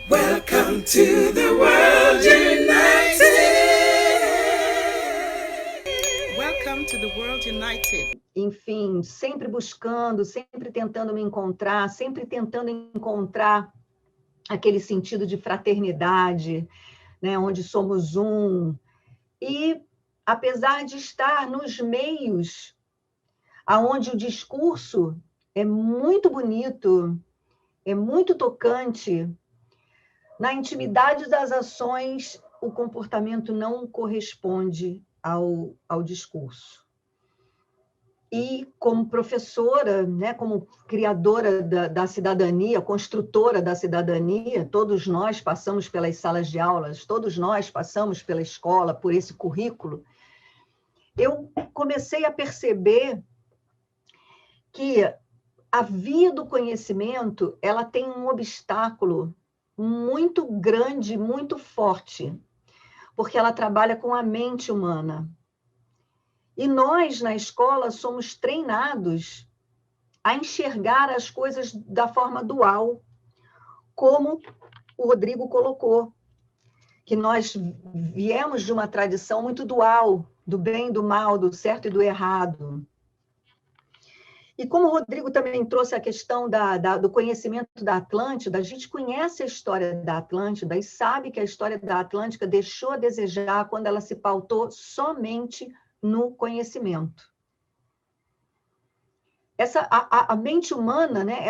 Welcome to the World United. Welcome to the World United. Enfim, sempre buscando, sempre tentando me encontrar, sempre tentando encontrar aquele sentido de fraternidade, né, onde somos um. E, apesar de estar nos meios onde o discurso é muito bonito, é muito tocante, na intimidade das ações, o comportamento não corresponde ao discurso. E como professora, né, como criadora da cidadania, construtora da cidadania, todos nós passamos pelas salas de aulas, todos nós passamos pela escola, por esse currículo, eu comecei a perceber que a via do conhecimento, ela tem um obstáculo muito grande, muito forte, porque ela trabalha com a mente humana. E nós, na escola, somos treinados a enxergar as coisas da forma dual, como o Rodrigo colocou, que nós viemos de uma tradição muito dual, do bem e do mal, do certo e do errado. E como o Rodrigo também trouxe a questão do conhecimento da Atlântida, a gente conhece a história da Atlântida e sabe que a história da Atlântida deixou a desejar quando ela se pautou somente no conhecimento. A mente humana, né,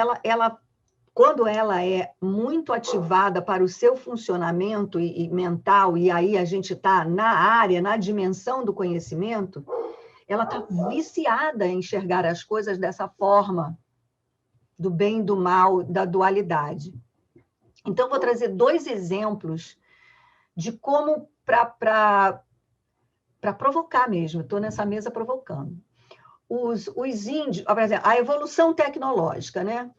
quando ela é muito ativada para o seu funcionamento e mental, e aí a gente está na área, na dimensão do conhecimento, ela está viciada em enxergar as coisas dessa forma, do bem e do mal, da dualidade. Então, vou trazer 2 exemplos de como, para provocar mesmo, estou nessa mesa provocando. Os índios, por exemplo, a evolução tecnológica, né?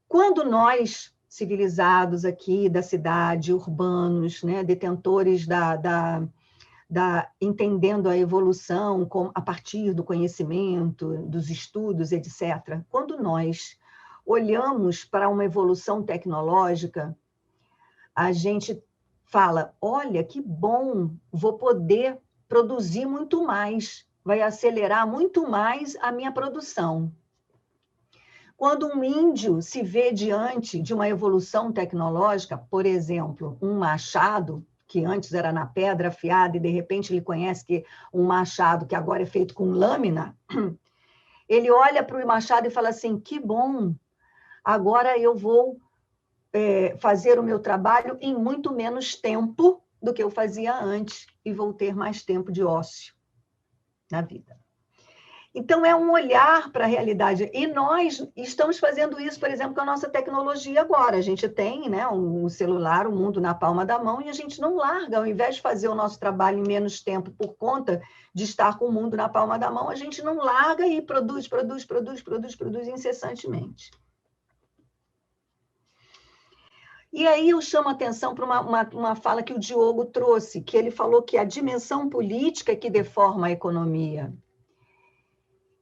Quando nós, civilizados aqui da cidade, urbanos, né, detentores entendendo a evolução a partir do conhecimento, dos estudos, etc. Quando nós olhamos para uma evolução tecnológica, a gente fala, olha, que bom, vou poder produzir muito mais, vai acelerar muito mais a minha produção. Quando um índio se vê diante de uma evolução tecnológica, por exemplo, um machado, que antes era na pedra afiada, e de repente ele conhece que um machado que agora é feito com lâmina, ele olha para o machado e fala assim, que bom, agora eu vou fazer o meu trabalho em muito menos tempo do que eu fazia antes, e vou ter mais tempo de ócio na vida. Então, é um olhar para a realidade. E nós estamos fazendo isso, por exemplo, com a nossa tecnologia agora. A gente tem, né, um celular, o mundo na palma da mão, e a gente não larga. Ao invés de fazer o nosso trabalho em menos tempo por conta de estar com o mundo na palma da mão, a gente não larga e produz incessantemente. E aí eu chamo a atenção para uma fala que o Diogo trouxe, que ele falou que a dimensão política é que deforma a economia.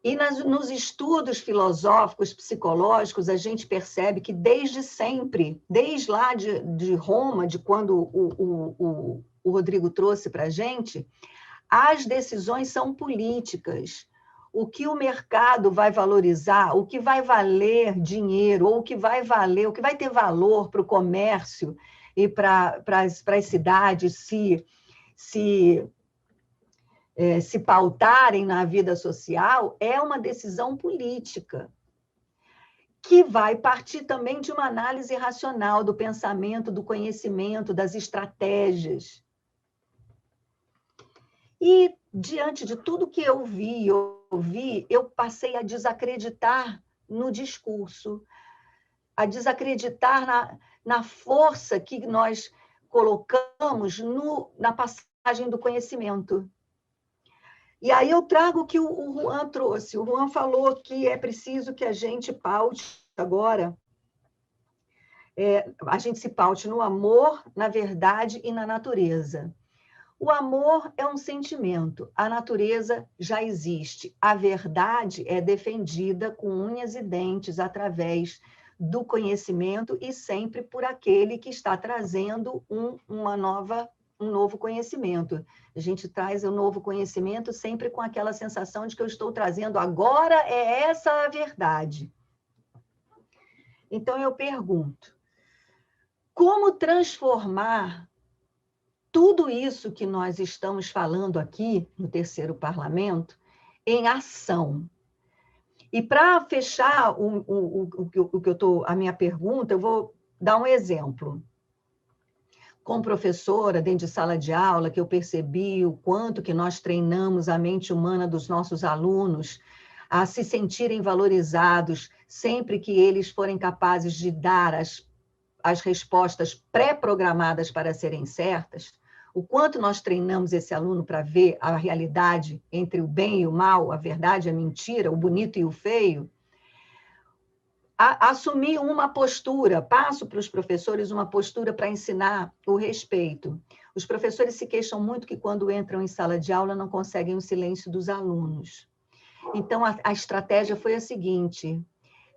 E nos estudos filosóficos, psicológicos, a gente percebe que desde sempre, desde lá de Roma, de quando o Rodrigo trouxe para a gente, as decisões são políticas. O que o mercado vai valorizar, o que vai valer dinheiro, ou o que vai ter valor para o comércio e para as cidades se pautarem na vida social, é uma decisão política, que vai partir também de uma análise racional do pensamento, do conhecimento, das estratégias. E, diante de tudo que eu vi, eu passei a desacreditar no discurso, a desacreditar na força que nós colocamos na passagem do conhecimento. E aí eu trago o que o Juan trouxe. O Juan falou que é preciso que a gente paute agora, a gente se paute no amor, na verdade e na natureza. O amor é um sentimento, a natureza já existe. A verdade é defendida com unhas e dentes através do conhecimento e sempre por aquele que está trazendo um novo conhecimento. A gente traz o novo conhecimento sempre com aquela sensação de que eu estou trazendo agora é essa a verdade. Então, eu pergunto, como transformar tudo isso que nós estamos falando aqui no terceiro parlamento em ação? E para fechar a minha pergunta, eu vou dar um exemplo. Como professora, dentro de sala de aula, que eu percebi o quanto que nós treinamos a mente humana dos nossos alunos a se sentirem valorizados sempre que eles forem capazes de dar as respostas pré-programadas para serem certas, o quanto nós treinamos esse aluno para ver a realidade entre o bem e o mal, a verdade e a mentira, o bonito e o feio, assumir uma postura, passo para os professores uma postura para ensinar o respeito. Os professores se queixam muito que quando entram em sala de aula não conseguem o silêncio dos alunos. Então, a estratégia foi a seguinte: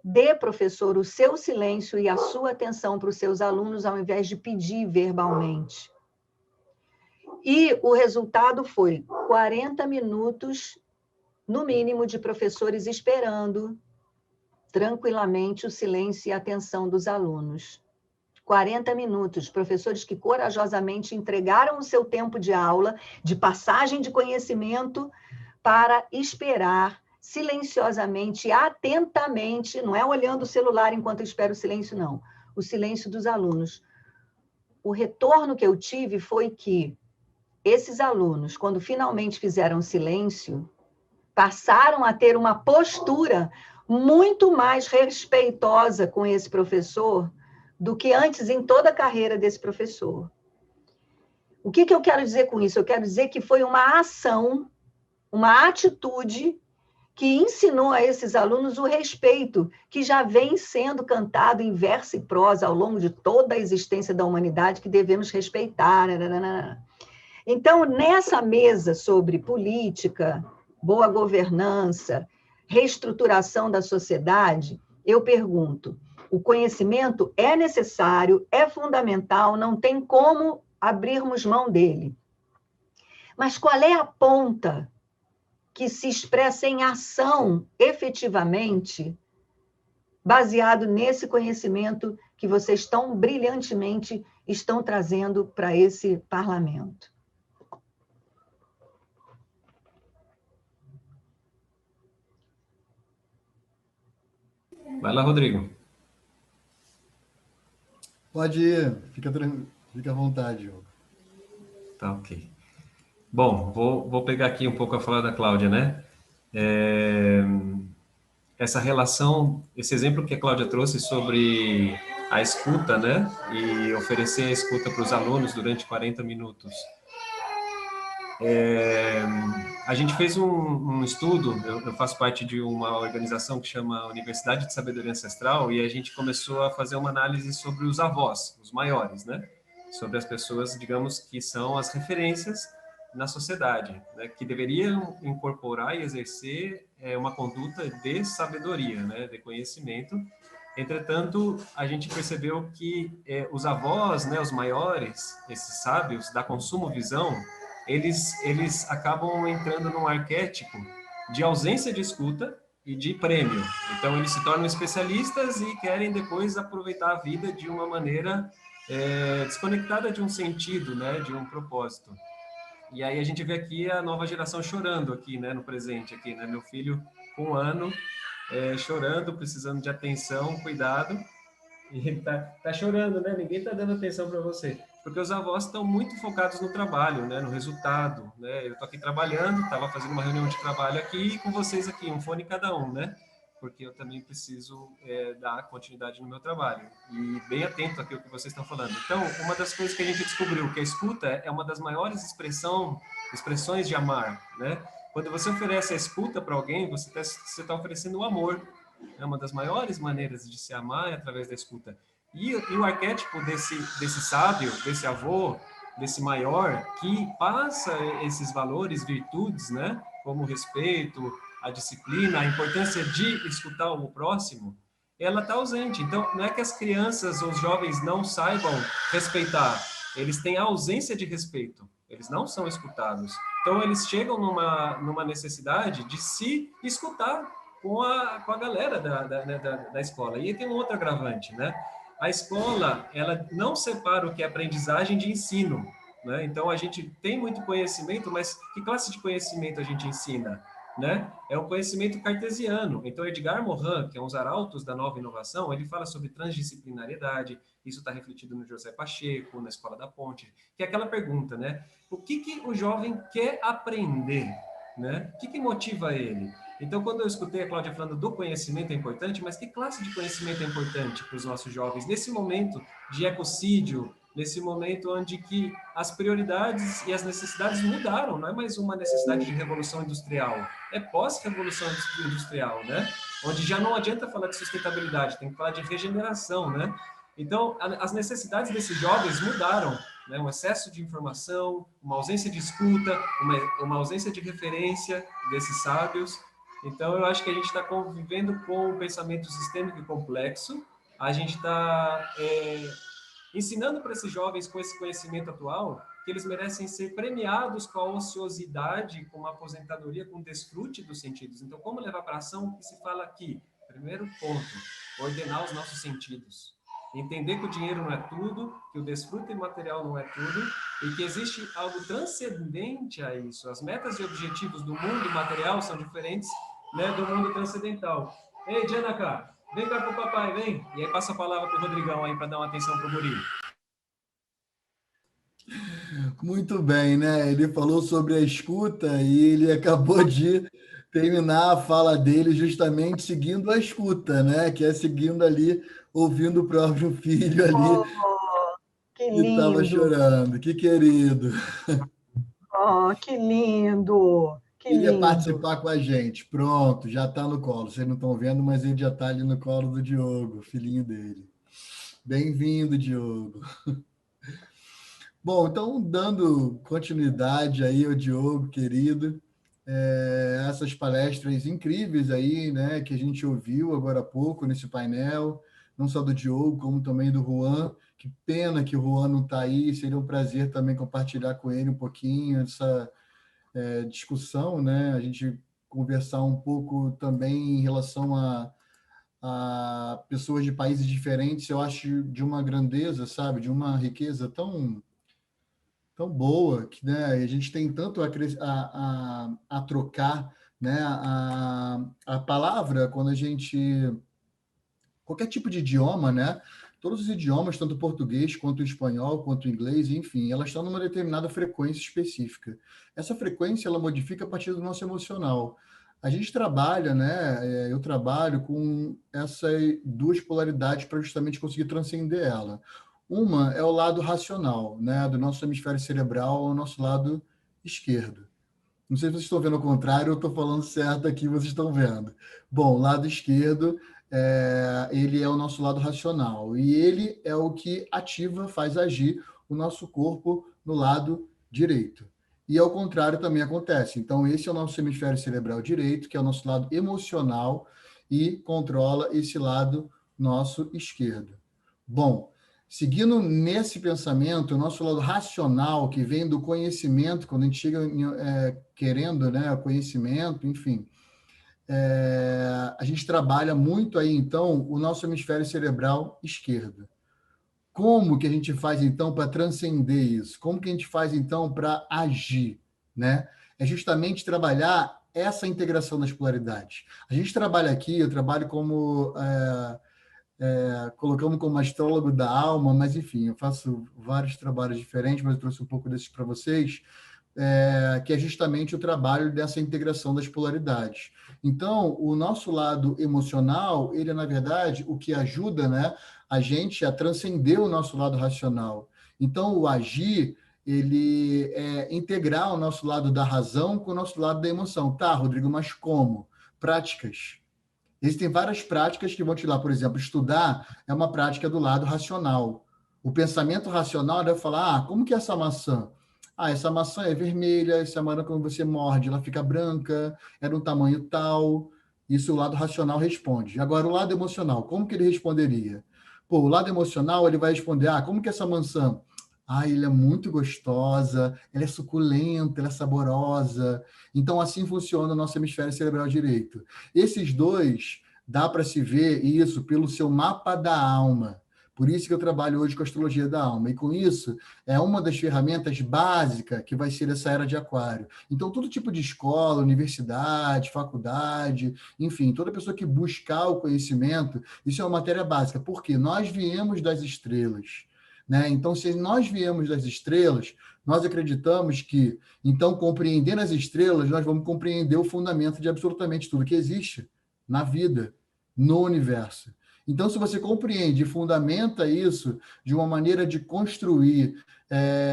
dê, professor, o seu silêncio e a sua atenção para os seus alunos, ao invés de pedir verbalmente. E o resultado foi 40 minutos, no mínimo, de professores esperando tranquilamente o silêncio e a atenção dos alunos. 40 minutos, professores que corajosamente entregaram o seu tempo de aula, de passagem de conhecimento, para esperar silenciosamente e atentamente, não é olhando o celular enquanto eu espero o silêncio, não, o silêncio dos alunos. O retorno que eu tive foi que esses alunos, quando finalmente fizeram silêncio, passaram a ter uma postura muito mais respeitosa com esse professor do que antes em toda a carreira desse professor. O que eu quero dizer com isso? Eu quero dizer que foi uma ação, uma atitude que ensinou a esses alunos o respeito, que já vem sendo cantado em verso e prosa ao longo de toda a existência da humanidade, que devemos respeitar. Então, nessa mesa sobre política, boa governança, reestruturação da sociedade, eu pergunto, o conhecimento é necessário, é fundamental, não tem como abrirmos mão dele. Mas qual é a ponta que se expressa em ação, efetivamente, baseado nesse conhecimento que vocês tão brilhantemente estão trazendo para esse parlamento? Vai lá, Rodrigo. Pode ir, fica à vontade, Diogo. Tá, ok. Bom, vou pegar aqui um pouco a fala da Cláudia, né? Essa relação, esse exemplo que a Cláudia trouxe sobre a escuta, né? E oferecer a escuta para os alunos durante 40 minutos. A gente fez um estudo, eu faço parte de uma organização que chama Universidade de Sabedoria Ancestral, e a gente começou a fazer uma análise sobre os avós, os maiores, né? Sobre as pessoas, digamos, que são as referências na sociedade, né? Que deveriam incorporar e exercer uma conduta de sabedoria, né? De conhecimento. Entretanto, a gente percebeu que os avós, né? Os maiores, esses sábios da consumo-visão, eles acabam entrando num arquétipo de ausência de escuta e de prêmio. Então, eles se tornam especialistas e querem depois aproveitar a vida de uma maneira desconectada de um sentido, né, de um propósito. E aí a gente vê aqui a nova geração chorando aqui, né, no presente aqui, né, meu filho com 1 ano chorando, precisando de atenção, cuidado, e ele tá chorando, né? Ninguém tá dando atenção para você, porque os avós estão muito focados no trabalho, né? No resultado, né? Eu tô aqui trabalhando, estava fazendo uma reunião de trabalho aqui com vocês aqui, um fone cada um, né? Porque eu também preciso dar continuidade no meu trabalho e bem atento aqui ao que vocês estão falando. Então, uma das coisas que a gente descobriu que a escuta é uma das maiores expressões de amar, né? Quando você oferece a escuta para alguém, você tá oferecendo o amor. É uma das maiores maneiras de se amar é através da escuta. E o arquétipo desse sábio, desse avô, desse maior, que passa esses valores, virtudes, né? Como o respeito, a disciplina, a importância de escutar o próximo, ela está ausente. Então, não é que as crianças ou os jovens não saibam respeitar, eles têm a ausência de respeito, eles não são escutados. Então, eles chegam numa necessidade de se escutar com a galera da escola. E aí tem um outro agravante, né? A escola, ela não separa o que é aprendizagem de ensino, né? Então, a gente tem muito conhecimento, mas que classe de conhecimento a gente ensina? Né? É o conhecimento cartesiano. Então, Edgar Morin, que é um dos arautos da nova inovação, ele fala sobre transdisciplinariedade, isso está refletido no José Pacheco, na Escola da Ponte, que é aquela pergunta, né? O que o jovem quer aprender? Né? O que motiva ele? Então, quando eu escutei a Cláudia falando do conhecimento é importante, mas que classe de conhecimento é importante para os nossos jovens nesse momento de ecocídio, nesse momento onde que as prioridades e as necessidades mudaram, não é mais uma necessidade de revolução industrial, é pós-revolução industrial, né? Onde já não adianta falar de sustentabilidade, tem que falar de regeneração, né? Então, as necessidades desses jovens mudaram, né? Um excesso de informação, uma ausência de escuta, uma ausência de referência desses sábios. Então, eu acho que a gente está convivendo com um pensamento sistêmico e complexo, a gente está ensinando para esses jovens com esse conhecimento atual que eles merecem ser premiados com a ociosidade, com a aposentadoria, com o desfrute dos sentidos. Então, como levar para a ação o que se fala aqui? Primeiro ponto, ordenar os nossos sentidos. Entender que o dinheiro não é tudo, que o desfrute material não é tudo, e que existe algo transcendente a isso. As metas e objetivos do mundo material são diferentes, né, do mundo transcendental. Ei, Janaka, vem cá com o papai, vem. E aí passa a palavra para o Rodrigão aí para dar uma atenção para o guri. Muito bem, né? Ele falou sobre a escuta e ele acabou de terminar a fala dele justamente seguindo a escuta, né? Que é seguindo ali, ouvindo o próprio filho ali Oh, que que estava lindo! chorando. Que querido. Oh, que lindo! Que Ele ia lindo! participar com a gente. Pronto, já está no colo. Vocês não estão vendo, mas ele já está ali no colo do Diogo, filhinho dele. Bem-vindo, Diogo. Bom, então, dando continuidade aí ao Diogo, querido, essas palestras incríveis aí, né, que a gente ouviu agora há pouco nesse painel, não só do Diogo, como também do Juan. Que pena que o Juan não está aí, seria um prazer também compartilhar com ele um pouquinho essa discussão, né, a gente conversar um pouco também em relação a pessoas de países diferentes. Eu acho de uma grandeza, sabe, de uma riqueza tão boa, que, né, a gente tem tanto a trocar, né, a palavra, quando a gente... Qualquer tipo de idioma, né, todos os idiomas, tanto o português, quanto o espanhol, quanto o inglês, enfim, elas estão numa determinada frequência específica. Essa frequência, ela modifica a partir do nosso emocional. A gente trabalha, né, eu trabalho com essas duas polaridades para justamente conseguir transcender ela. Uma é o lado racional, né, do nosso hemisfério cerebral, ao nosso lado esquerdo. Não sei se vocês estão vendo ao contrário, eu estou falando certo aqui, vocês estão vendo. Bom, o lado esquerdo, ele é o nosso lado racional, e ele é o que ativa, faz agir o nosso corpo no lado direito. E ao contrário também acontece. Então, esse é o nosso hemisfério cerebral direito, que é o nosso lado emocional, e controla esse lado nosso esquerdo. Bom, seguindo nesse pensamento, o nosso lado racional, que vem do conhecimento, quando a gente chega querendo, né, conhecimento, enfim, a gente trabalha muito aí, então, o nosso hemisfério cerebral esquerdo. Como que a gente faz, então, para transcender isso? Como que a gente faz, então, para agir, né? É justamente trabalhar essa integração das polaridades. A gente trabalha aqui, eu trabalho como... colocamos como astrólogo da alma, mas enfim, eu faço vários trabalhos diferentes, mas eu trouxe um pouco desses para vocês, que é justamente o trabalho dessa integração das polaridades. Então, o nosso lado emocional, ele é, na verdade, o que ajuda, né, a gente a transcender o nosso lado racional. Então, o agir, ele é integrar o nosso lado da razão com o nosso lado da emoção. Tá, Rodrigo, mas como? Práticas. Existem várias práticas que vão te dar, por exemplo, estudar é uma prática do lado racional. O pensamento racional deve falar, como que é essa maçã? Essa maçã é vermelha, essa maçã, quando você morde, ela fica branca, é de um tamanho tal. Isso o lado racional responde. Agora, o lado emocional, como que ele responderia? Pô, o lado emocional, ele vai responder, como que essa maçã? Ela é muito gostosa, ela é suculenta, ela é saborosa. Então, assim funciona o nosso hemisfério cerebral direito. Esses dois, dá para se ver isso pelo seu mapa da alma. Por isso que eu trabalho hoje com a astrologia da alma. E com isso, é uma das ferramentas básicas que vai ser essa era de aquário. Então, todo tipo de escola, universidade, faculdade, enfim, toda pessoa que buscar o conhecimento, isso é uma matéria básica. Porque nós viemos das estrelas. Né? Então, se nós viemos das estrelas, nós acreditamos que, então, compreendendo as estrelas, nós vamos compreender o fundamento de absolutamente tudo que existe na vida, no universo. Então, se você compreende e fundamenta isso de uma maneira de construir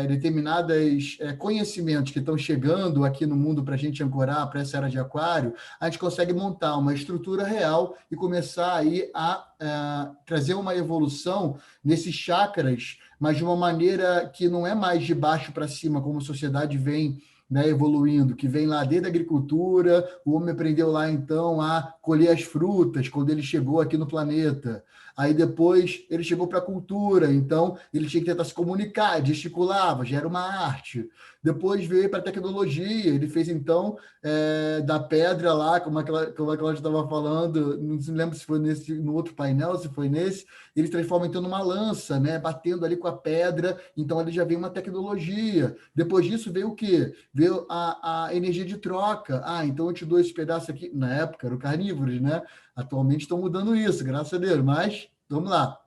determinados conhecimentos que estão chegando aqui no mundo para a gente ancorar para essa era de aquário, a gente consegue montar uma estrutura real e começar aí a trazer uma evolução nesses chakras, mas de uma maneira que não é mais de baixo para cima, como a sociedade vem, né, evoluindo, que vem lá desde a agricultura, o homem aprendeu lá, então, a colher as frutas, quando ele chegou aqui no planeta. Aí, depois, ele chegou para a cultura, então, ele tinha que tentar se comunicar, gesticulava, já era uma arte. Depois veio para a tecnologia, ele fez, então, da pedra lá, como a Cláudia estava falando, não se lembra se foi no outro painel, se foi nesse, ele transforma, então, numa lança, né, batendo ali com a pedra, então, ali já veio uma tecnologia. Depois disso, veio o quê? Veio a energia de troca. Então eu te dou esse pedaço aqui. Na época eram carnívoros, né? Atualmente estão mudando isso, graças a Deus. Mas, vamos lá.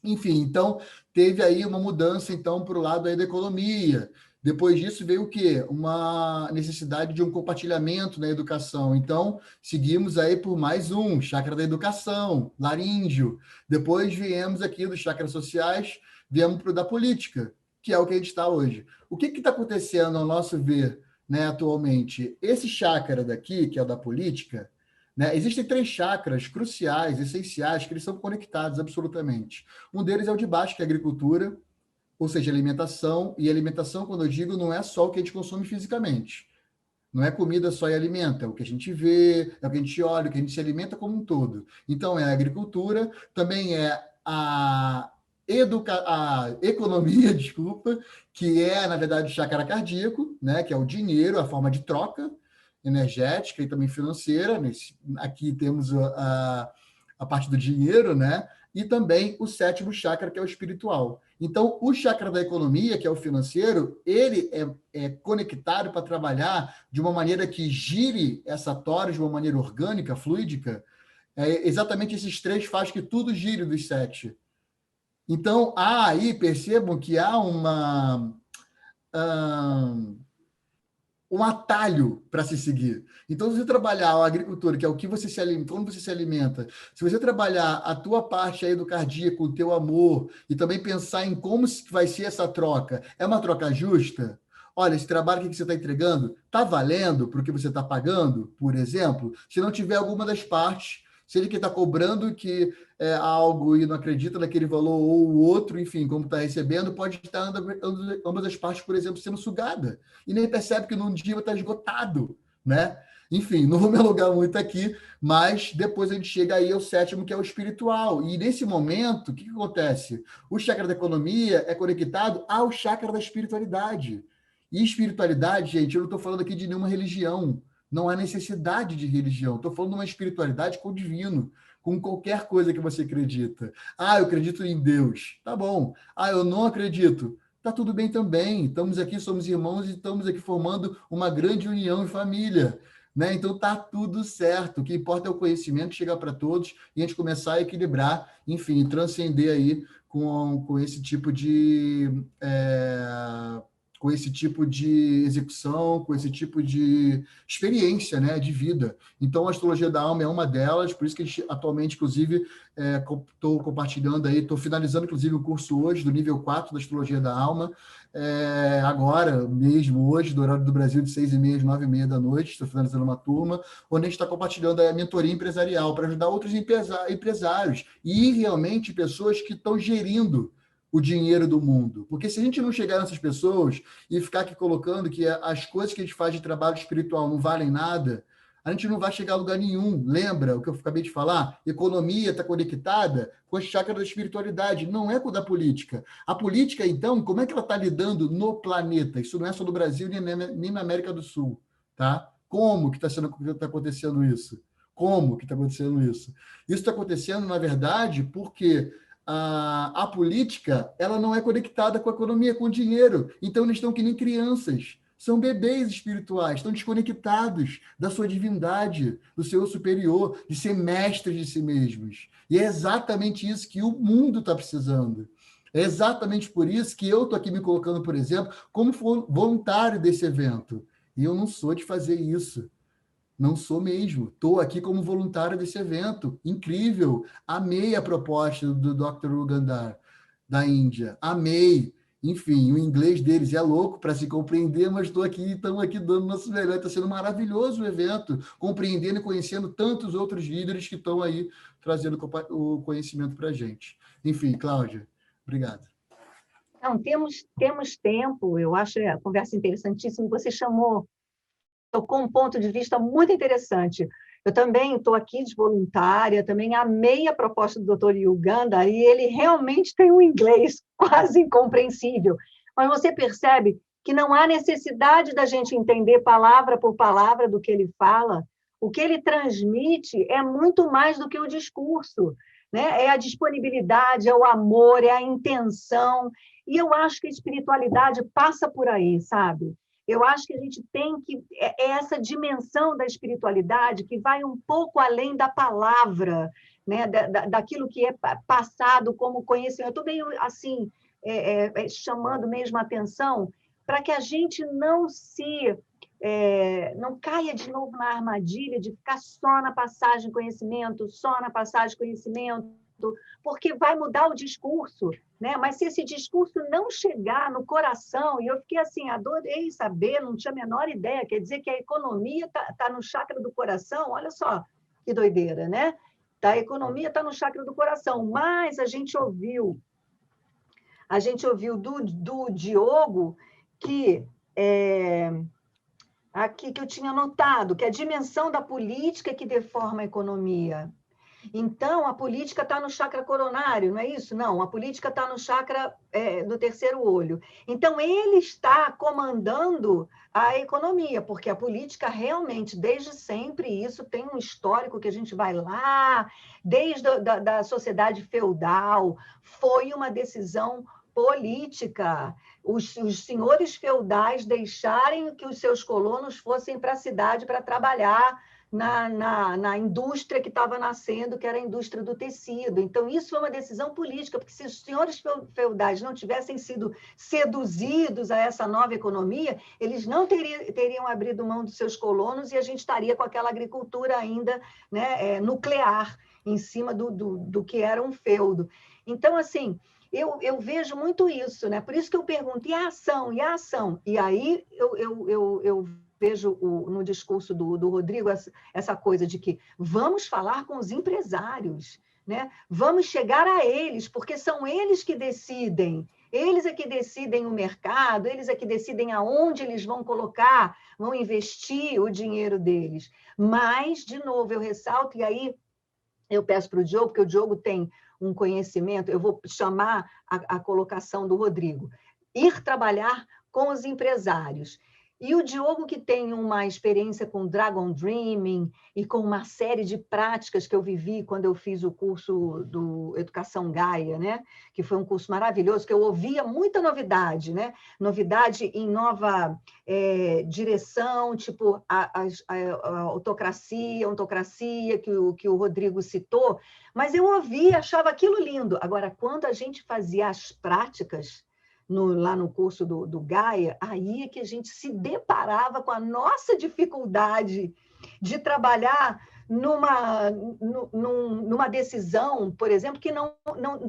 Enfim, então, teve aí uma mudança, então, para o lado aí da economia. Depois disso veio o quê? Uma necessidade de um compartilhamento na educação. Então, seguimos aí por mais um, chakra da educação, laríngeo. Depois viemos aqui dos chakras sociais, viemos para o da política, que é o que a gente está hoje. O que está acontecendo ao nosso ver, né, atualmente? Esse chakra daqui, que é o da política, né, existem 3 chakras cruciais, essenciais, que eles são conectados absolutamente. Um deles é o de baixo, que é a agricultura, ou seja, alimentação. E alimentação, quando eu digo, não é só o que a gente consome fisicamente. Não é comida só e alimento, é o que a gente vê, é o que a gente olha, o que a gente se alimenta como um todo. Então, é a agricultura, também é a economia, desculpa, que é, na verdade, o chakra cardíaco, né, que é o dinheiro, a forma de troca energética e também financeira. Aqui temos a parte do dinheiro, né? E também o 7º chakra, que é o espiritual. Então, o chakra da economia, que é o financeiro, ele é conectado para trabalhar de uma maneira que gire essa tora de uma maneira orgânica, fluídica. Exatamente esses 3 faz que tudo gire dos 7. Então, aí percebam que há um atalho para se seguir. Então, se você trabalhar a agricultura, que é o que você se alimenta, como você se alimenta, se você trabalhar a tua parte aí do cardíaco, o teu amor, e também pensar em como vai ser essa troca, é uma troca justa? Olha, esse trabalho que você está entregando está valendo para o que você está pagando, por exemplo? Se não tiver alguma das partes, se ele que está cobrando que é algo e não acredita naquele valor, ou o outro, enfim, como está recebendo, pode estar ambas as partes, por exemplo, sendo sugada. E nem percebe que num dia vai estar esgotado, né? Enfim, não vou me alugar muito aqui, mas depois a gente chega aí ao 7º, que é o espiritual. E nesse momento, o que acontece? O chakra da economia é conectado ao chakra da espiritualidade. E espiritualidade, gente, eu não estou falando aqui de nenhuma religião. Não há necessidade de religião. Estou falando de uma espiritualidade com o divino, com qualquer coisa que você acredita. Eu acredito em Deus. Tá bom. Eu não acredito. Tá tudo bem também. Estamos aqui, somos irmãos e estamos aqui formando uma grande união e família. Né? Então tá tudo certo. O que importa é o conhecimento chegar para todos e a gente começar a equilibrar, enfim, transcender aí com esse tipo de... com esse tipo de execução, com esse tipo de experiência, né, de vida. Então, a astrologia da alma é uma delas, por isso que a gente, atualmente, inclusive, estou compartilhando aí, estou finalizando, inclusive, o curso hoje, do nível 4 da astrologia da alma, agora mesmo, hoje, do horário do Brasil, de 6h30 às 9h30 da noite, estou finalizando uma turma, onde a gente está compartilhando a mentoria empresarial, para ajudar outros empresários e, realmente, pessoas que estão gerindo o dinheiro do mundo. Porque se a gente não chegar nessas pessoas e ficar aqui colocando que as coisas que a gente faz de trabalho espiritual não valem nada, a gente não vai chegar a lugar nenhum. Lembra o que eu acabei de falar? Economia está conectada com a chácara da espiritualidade, não é com a da política. A política, então, como é que ela está lidando no planeta? Isso não é só no Brasil, nem na América do Sul. Tá? Como que está acontecendo isso? Como que está acontecendo isso? Isso está acontecendo, na verdade, porque a política ela não é conectada com a economia, com o dinheiro. Então, eles estão que nem crianças. São bebês espirituais, estão desconectados da sua divindade, do seu superior, de ser mestres de si mesmos. E é exatamente isso que o mundo está precisando. É exatamente por isso que eu estou aqui me colocando, por exemplo, como voluntário desse evento. E eu não sou de fazer isso. Não sou mesmo. Estou aqui como voluntário desse evento. Incrível. Amei a proposta do Dr. Rugandar, da Índia. Amei. Enfim, o inglês deles é louco para se compreender, mas estamos aqui dando nosso melhor. Está sendo maravilhoso o evento, compreendendo e conhecendo tantos outros líderes que estão aí trazendo o conhecimento para a gente. Enfim, Cláudia, obrigado. Não, temos tempo, eu acho a conversa interessantíssima. Você tocou um ponto de vista muito interessante. Eu também estou aqui de voluntária, também amei a proposta do Dr. Uganda, e ele realmente tem um inglês quase incompreensível. Mas você percebe que não há necessidade da gente entender palavra por palavra do que ele fala. O que ele transmite é muito mais do que o discurso, né? É a disponibilidade, é o amor, é a intenção. E eu acho que a espiritualidade passa por aí, sabe? Eu acho que a gente tem que... É essa dimensão da espiritualidade que vai um pouco além da palavra, né? Daquilo que é passado como conhecimento. Eu estou meio assim, chamando mesmo a atenção para que a gente não caia de novo na armadilha de ficar só na passagem conhecimento, porque vai mudar o discurso, né? Mas se esse discurso não chegar no coração, e eu fiquei assim, adorei saber, não tinha a menor ideia, quer dizer que a economia está no chakra do coração, olha só que doideira, né? A economia está no chakra do coração, mas a gente ouviu do Diogo que aqui que eu tinha notado, que a dimensão da política que deforma a economia. Então, a política está no chakra coronário, não é isso? Não, a política está no chakra do terceiro olho. Então, ele está comandando a economia, porque a política realmente, desde sempre, isso tem um histórico que a gente vai lá, desde da sociedade feudal, foi uma decisão política. Os senhores feudais deixarem que os seus colonos fossem para a cidade para trabalhar na indústria que estava nascendo, que era a indústria do tecido. Então, isso foi uma decisão política, porque se os senhores feudais não tivessem sido seduzidos a essa nova economia, eles não teriam abrido mão dos seus colonos e a gente estaria com aquela agricultura ainda, né, nuclear, em cima do que era um feudo. Então, assim, eu vejo muito isso, né? Por isso que eu pergunto, e a ação? E a ação? E aí eu vejo no discurso do Rodrigo essa coisa de que vamos falar com os empresários, né? Vamos chegar a eles, porque são eles que decidem. Eles é que decidem o mercado, eles é que decidem aonde eles vão colocar, vão investir o dinheiro deles. Mas, de novo, eu ressalto, e aí eu peço para o Diogo, porque o Diogo tem um conhecimento, eu vou chamar a colocação do Rodrigo, ir trabalhar com os empresários. E o Diogo, que tem uma experiência com Dragon Dreaming e com uma série de práticas que eu vivi quando eu fiz o curso do Educação Gaia, né? Que foi um curso maravilhoso, que eu ouvia muita novidade, né? Novidade em nova direção, tipo a autocracia, ontocracia, que o Rodrigo citou, mas eu ouvia, achava aquilo lindo. Agora, quando a gente fazia as práticas, lá no curso do Gaia, aí é que a gente se deparava com a nossa dificuldade de trabalhar numa decisão, por exemplo, que não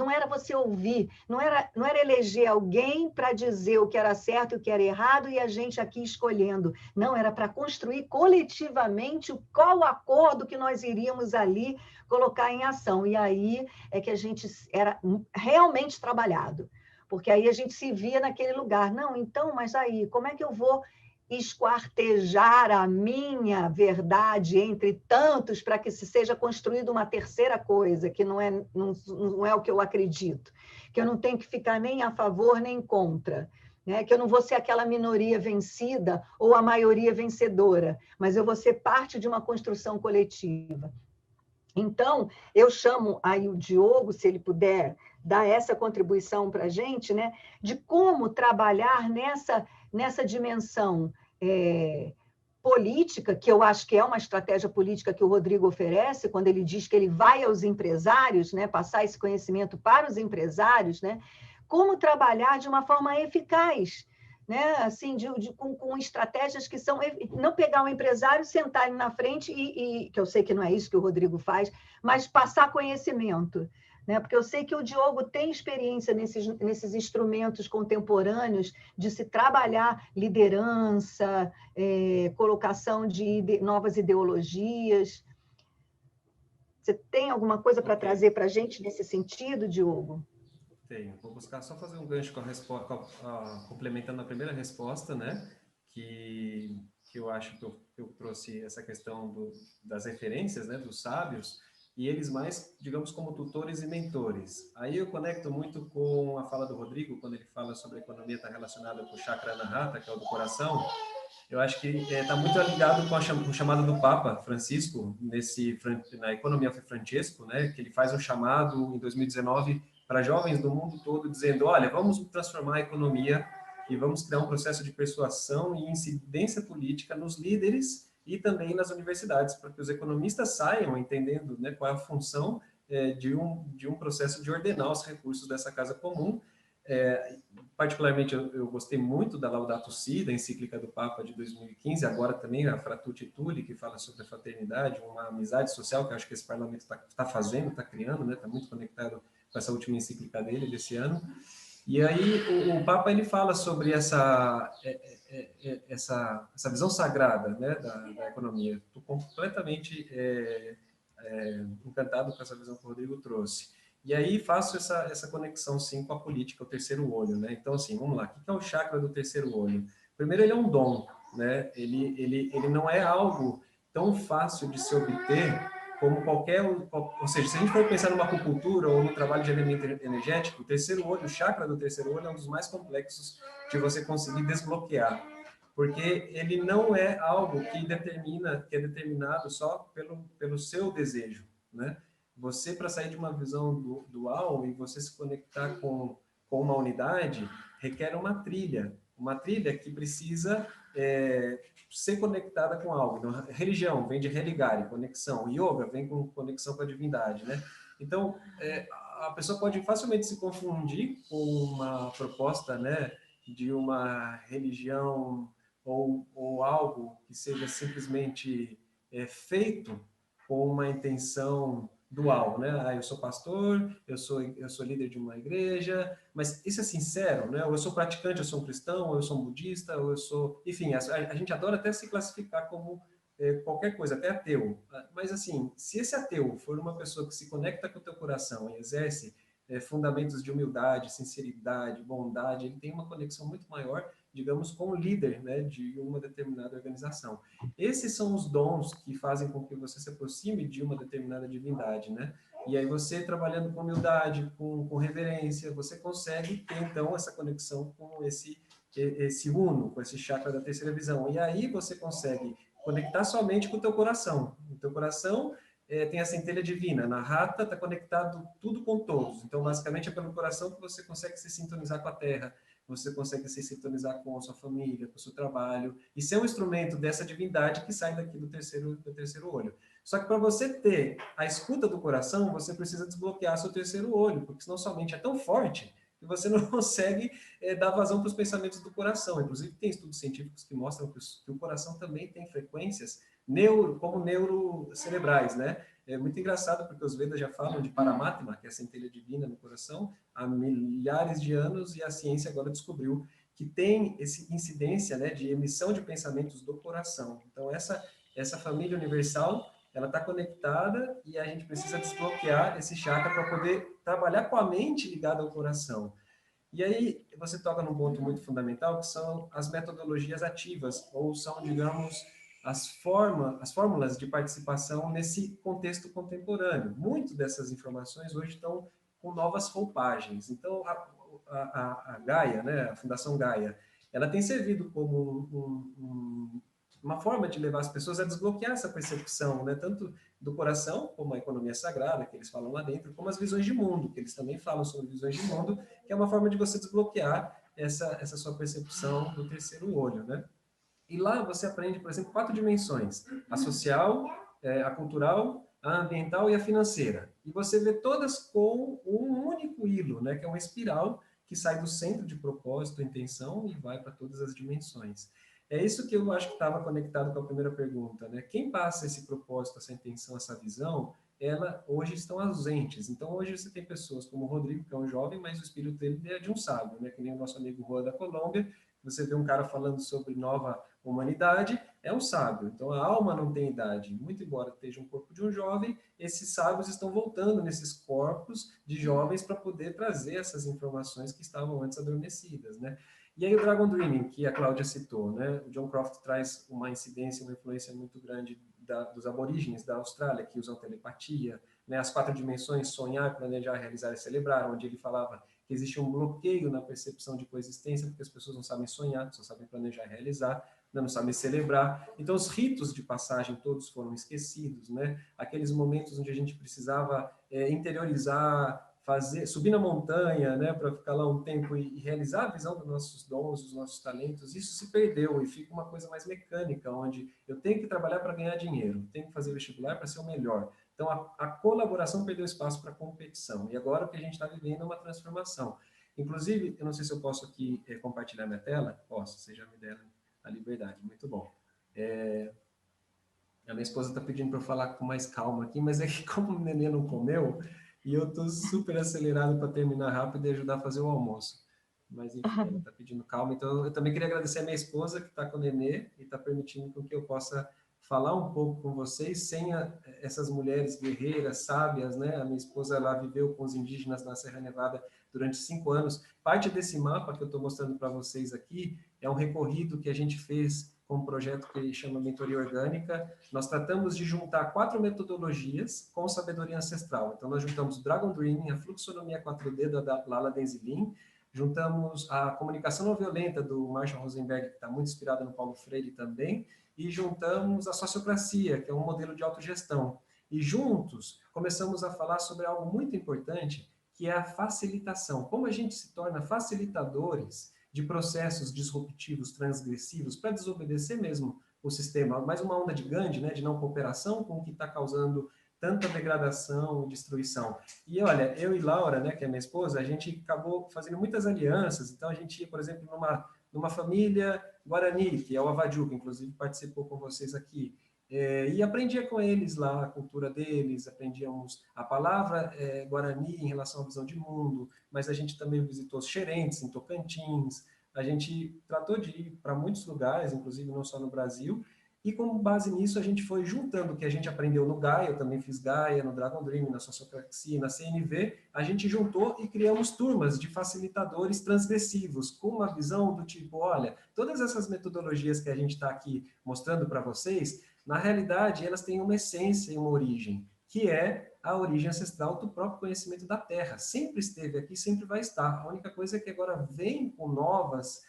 era você ouvir, não era eleger alguém para dizer o que era certo e o que era errado e a gente aqui escolhendo. Não, era para construir coletivamente qual acordo que nós iríamos ali colocar em ação. E aí é que a gente era realmente trabalhado. Porque aí a gente se via naquele lugar. Não, então, mas aí, como é que eu vou esquartejar a minha verdade entre tantos para que se seja construída uma terceira coisa, que não é o que eu acredito, que eu não tenho que ficar nem a favor nem contra, né? Que eu não vou ser aquela minoria vencida ou a maioria vencedora, mas eu vou ser parte de uma construção coletiva. Então, eu chamo aí o Diogo, se ele puder dar essa contribuição para a gente, né, de como trabalhar nessa dimensão política, que eu acho que é uma estratégia política que o Rodrigo oferece, quando ele diz que ele vai aos empresários, né, passar esse conhecimento para os empresários, né, como trabalhar de uma forma eficaz, né, assim, com estratégias que são, não pegar um empresário, sentar ele na frente que eu sei que não é isso que o Rodrigo faz, mas passar conhecimento, né, porque eu sei que o Diogo tem experiência nesses instrumentos contemporâneos de se trabalhar liderança, colocação de novas ideologias. Você tem alguma coisa para trazer para a gente nesse sentido, Diogo? Tenho. Vou buscar só fazer um gancho com a resposta, complementando a primeira resposta, né? Que eu acho que eu trouxe essa questão das referências, né? Dos sábios, e eles mais, digamos, como tutores e mentores. Aí eu conecto muito com a fala do Rodrigo, quando ele fala sobre a economia estar relacionada com o chakra anahata, que é o do coração. Eu acho que está muito ligado com o chamado do Papa Francisco, na Economia Francesco, né? Que ele faz um chamado em 2019 para jovens do mundo todo, dizendo, olha, vamos transformar a economia e vamos criar um processo de persuasão e incidência política nos líderes e também nas universidades, para que os economistas saiam entendendo, né, qual é a função de um processo de ordenar os recursos dessa casa comum. Particularmente, eu gostei muito da Laudato Si, da encíclica do Papa de 2015, agora também a Fratutti Tuli, que fala sobre a fraternidade, uma amizade social, que eu acho que esse parlamento está fazendo, está criando, né, está muito conectado com essa última encíclica dele, desse ano. E aí o Papa ele fala sobre essa visão sagrada, né, da economia. Estou completamente encantado com essa visão que o Rodrigo trouxe. E aí faço essa conexão, sim, com a política, o terceiro olho, né? Então, assim, vamos lá. O que é o chakra do terceiro olho? Primeiro, ele é um dom, né? Ele não é algo tão fácil de se obter como ou seja, se a gente for pensar numa acupuntura ou no trabalho de alimento energético, o terceiro olho, o chakra do terceiro olho é um dos mais complexos de você conseguir desbloquear, porque ele não é algo que é determinado só pelo seu desejo, né? Você, para sair de uma visão dual e você se conectar com uma unidade, requer uma trilha que precisa ser conectada com algo. Então, religião vem de religare, conexão. Yoga vem com conexão com a divindade, né? Então, a pessoa pode facilmente se confundir com uma proposta, né, de uma religião ou algo que seja simplesmente feito com uma intenção dual, né? Eu sou pastor, eu sou líder de uma igreja, mas isso é sincero, né? Ou eu sou praticante, eu sou um cristão, ou eu sou um budista, ou eu sou... Enfim, a gente adora até se classificar como qualquer coisa, até ateu. Mas, assim, se esse ateu for uma pessoa que se conecta com o teu coração e exerce fundamentos de humildade, sinceridade, bondade, ele tem uma conexão muito maior, digamos, com o líder, né, de uma determinada organização. Esses são os dons que fazem com que você se aproxime de uma determinada divindade, né? E aí você, trabalhando com humildade, com reverência, você consegue ter, então, essa conexão com esse uno, com esse chakra da terceira visão. E aí você consegue conectar somente com o teu coração. O teu coração tem a centelha divina. Na rata está conectado tudo com todos. Então, basicamente, é pelo coração que você consegue se sintonizar com a terra, você consegue se sintonizar com a sua família, com o seu trabalho, e ser um instrumento dessa divindade que sai daqui do terceiro olho. Só que para você ter a escuta do coração, você precisa desbloquear seu terceiro olho, porque senão sua mente é tão forte que você não consegue dar vazão para os pensamentos do coração. Inclusive, tem estudos científicos que mostram que o coração também tem frequências como neurocerebrais, né? É muito engraçado, porque os Vedas já falam de Paramatma, que é a centelha divina no coração, há milhares de anos, e a ciência agora descobriu que tem essa incidência, né, de emissão de pensamentos do coração. Então, essa família universal, ela está conectada, e a gente precisa desbloquear esse chakra para poder trabalhar com a mente ligada ao coração. E aí você toca num ponto muito fundamental, que são as metodologias ativas, ou são, digamos, as fórmulas de participação nesse contexto contemporâneo. Muito dessas informações hoje estão com novas roupagens. Então, a Gaia, né, a Fundação Gaia, ela tem servido como uma forma de levar as pessoas a desbloquear essa percepção, né, tanto do coração, como a economia sagrada, que eles falam lá dentro, como as visões de mundo, que eles também falam sobre visões de mundo, que é uma forma de você desbloquear essa sua percepção do terceiro olho, né? E lá você aprende, por exemplo, 4 dimensões: a social, a cultural, a ambiental e a financeira. E você vê todas com um único hilo, né, que é uma espiral que sai do centro de propósito, intenção, e vai para todas as dimensões. É isso que eu acho que estava conectado com a primeira pergunta, né? Quem passa esse propósito, essa intenção, essa visão, ela hoje estão ausentes. Então, hoje você tem pessoas como o Rodrigo, que é um jovem, mas o espírito dele é de um sábio, né? Que nem o nosso amigo Juan da Colômbia. Você vê um cara falando sobre nova humanidade, é um sábio. Então, a alma não tem idade. Muito embora esteja um corpo de um jovem, esses sábios estão voltando nesses corpos de jovens para poder trazer essas informações que estavam antes adormecidas, né? E aí o Dragon Dreaming, que a Cláudia citou, né? O John Croft traz uma incidência, uma influência muito grande dos aborígenes da Austrália, que usam telepatia, né? As 4 dimensões, sonhar, planejar, realizar e celebrar, onde ele falava que existe um bloqueio na percepção de coexistência, porque as pessoas não sabem sonhar, só sabem planejar e realizar, não sabem celebrar. Então, os ritos de passagem todos foram esquecidos, né? Aqueles momentos onde a gente precisava interiorizar, subir na montanha, né, para ficar lá um tempo e realizar a visão dos nossos dons, dos nossos talentos, isso se perdeu e fica uma coisa mais mecânica, onde eu tenho que trabalhar para ganhar dinheiro, tenho que fazer vestibular para ser o melhor. Então, a colaboração perdeu espaço para a competição. E agora o que a gente está vivendo é uma transformação. Inclusive, eu não sei se eu posso aqui compartilhar minha tela. Posso, vocês já me deram a liberdade. Muito bom. A minha esposa está pedindo para eu falar com mais calma aqui, mas é que como o neném não comeu, e eu estou super acelerado para terminar rápido e ajudar a fazer o almoço. Mas, enfim, ela está pedindo calma. Então, eu também queria agradecer a minha esposa, que está com o nenê e está permitindo com que eu possa falar um pouco com vocês, sem essas mulheres guerreiras, sábias, né? A minha esposa, ela viveu com os indígenas na Serra Nevada durante 5 anos. Parte desse mapa que eu estou mostrando para vocês aqui é um recorrido que a gente fez com um projeto que chama Mentoria Orgânica. Nós tratamos de juntar 4 metodologias com sabedoria ancestral. Então, nós juntamos o Dragon Dreaming, a fluxonomia 4D da Lala Denzilin, juntamos a comunicação não violenta do Marshall Rosenberg, que está muito inspirada no Paulo Freire também, e juntamos a sociocracia, que é um modelo de autogestão. E juntos começamos a falar sobre algo muito importante, que é a facilitação. Como a gente se torna facilitadores de processos disruptivos, transgressivos, para desobedecer mesmo o sistema. Mais uma onda de Gandhi, né, de não cooperação, com o que está causando tanta degradação e destruição. E olha, eu e Laura, né, que é minha esposa, a gente acabou fazendo muitas alianças. Então a gente ia, por exemplo, numa família Guarani, que é o Avaju, que inclusive participou com vocês aqui, e aprendia com eles lá a cultura deles, aprendíamos a palavra Guarani em relação à visão de mundo, mas a gente também visitou os Xerentes, em Tocantins, a gente tratou de ir para muitos lugares, inclusive não só no Brasil, e com base nisso a gente foi juntando o que a gente aprendeu no Gaia, eu também fiz Gaia, no Dragon Dream, na Sociocracia, na CNV, a gente juntou e criamos turmas de facilitadores transgressivos, com uma visão do tipo, olha, todas essas metodologias que a gente está aqui mostrando para vocês, na realidade elas têm uma essência e uma origem, que é a origem ancestral do próprio conhecimento da Terra. Sempre esteve aqui, sempre vai estar. A única coisa é que agora vem com novas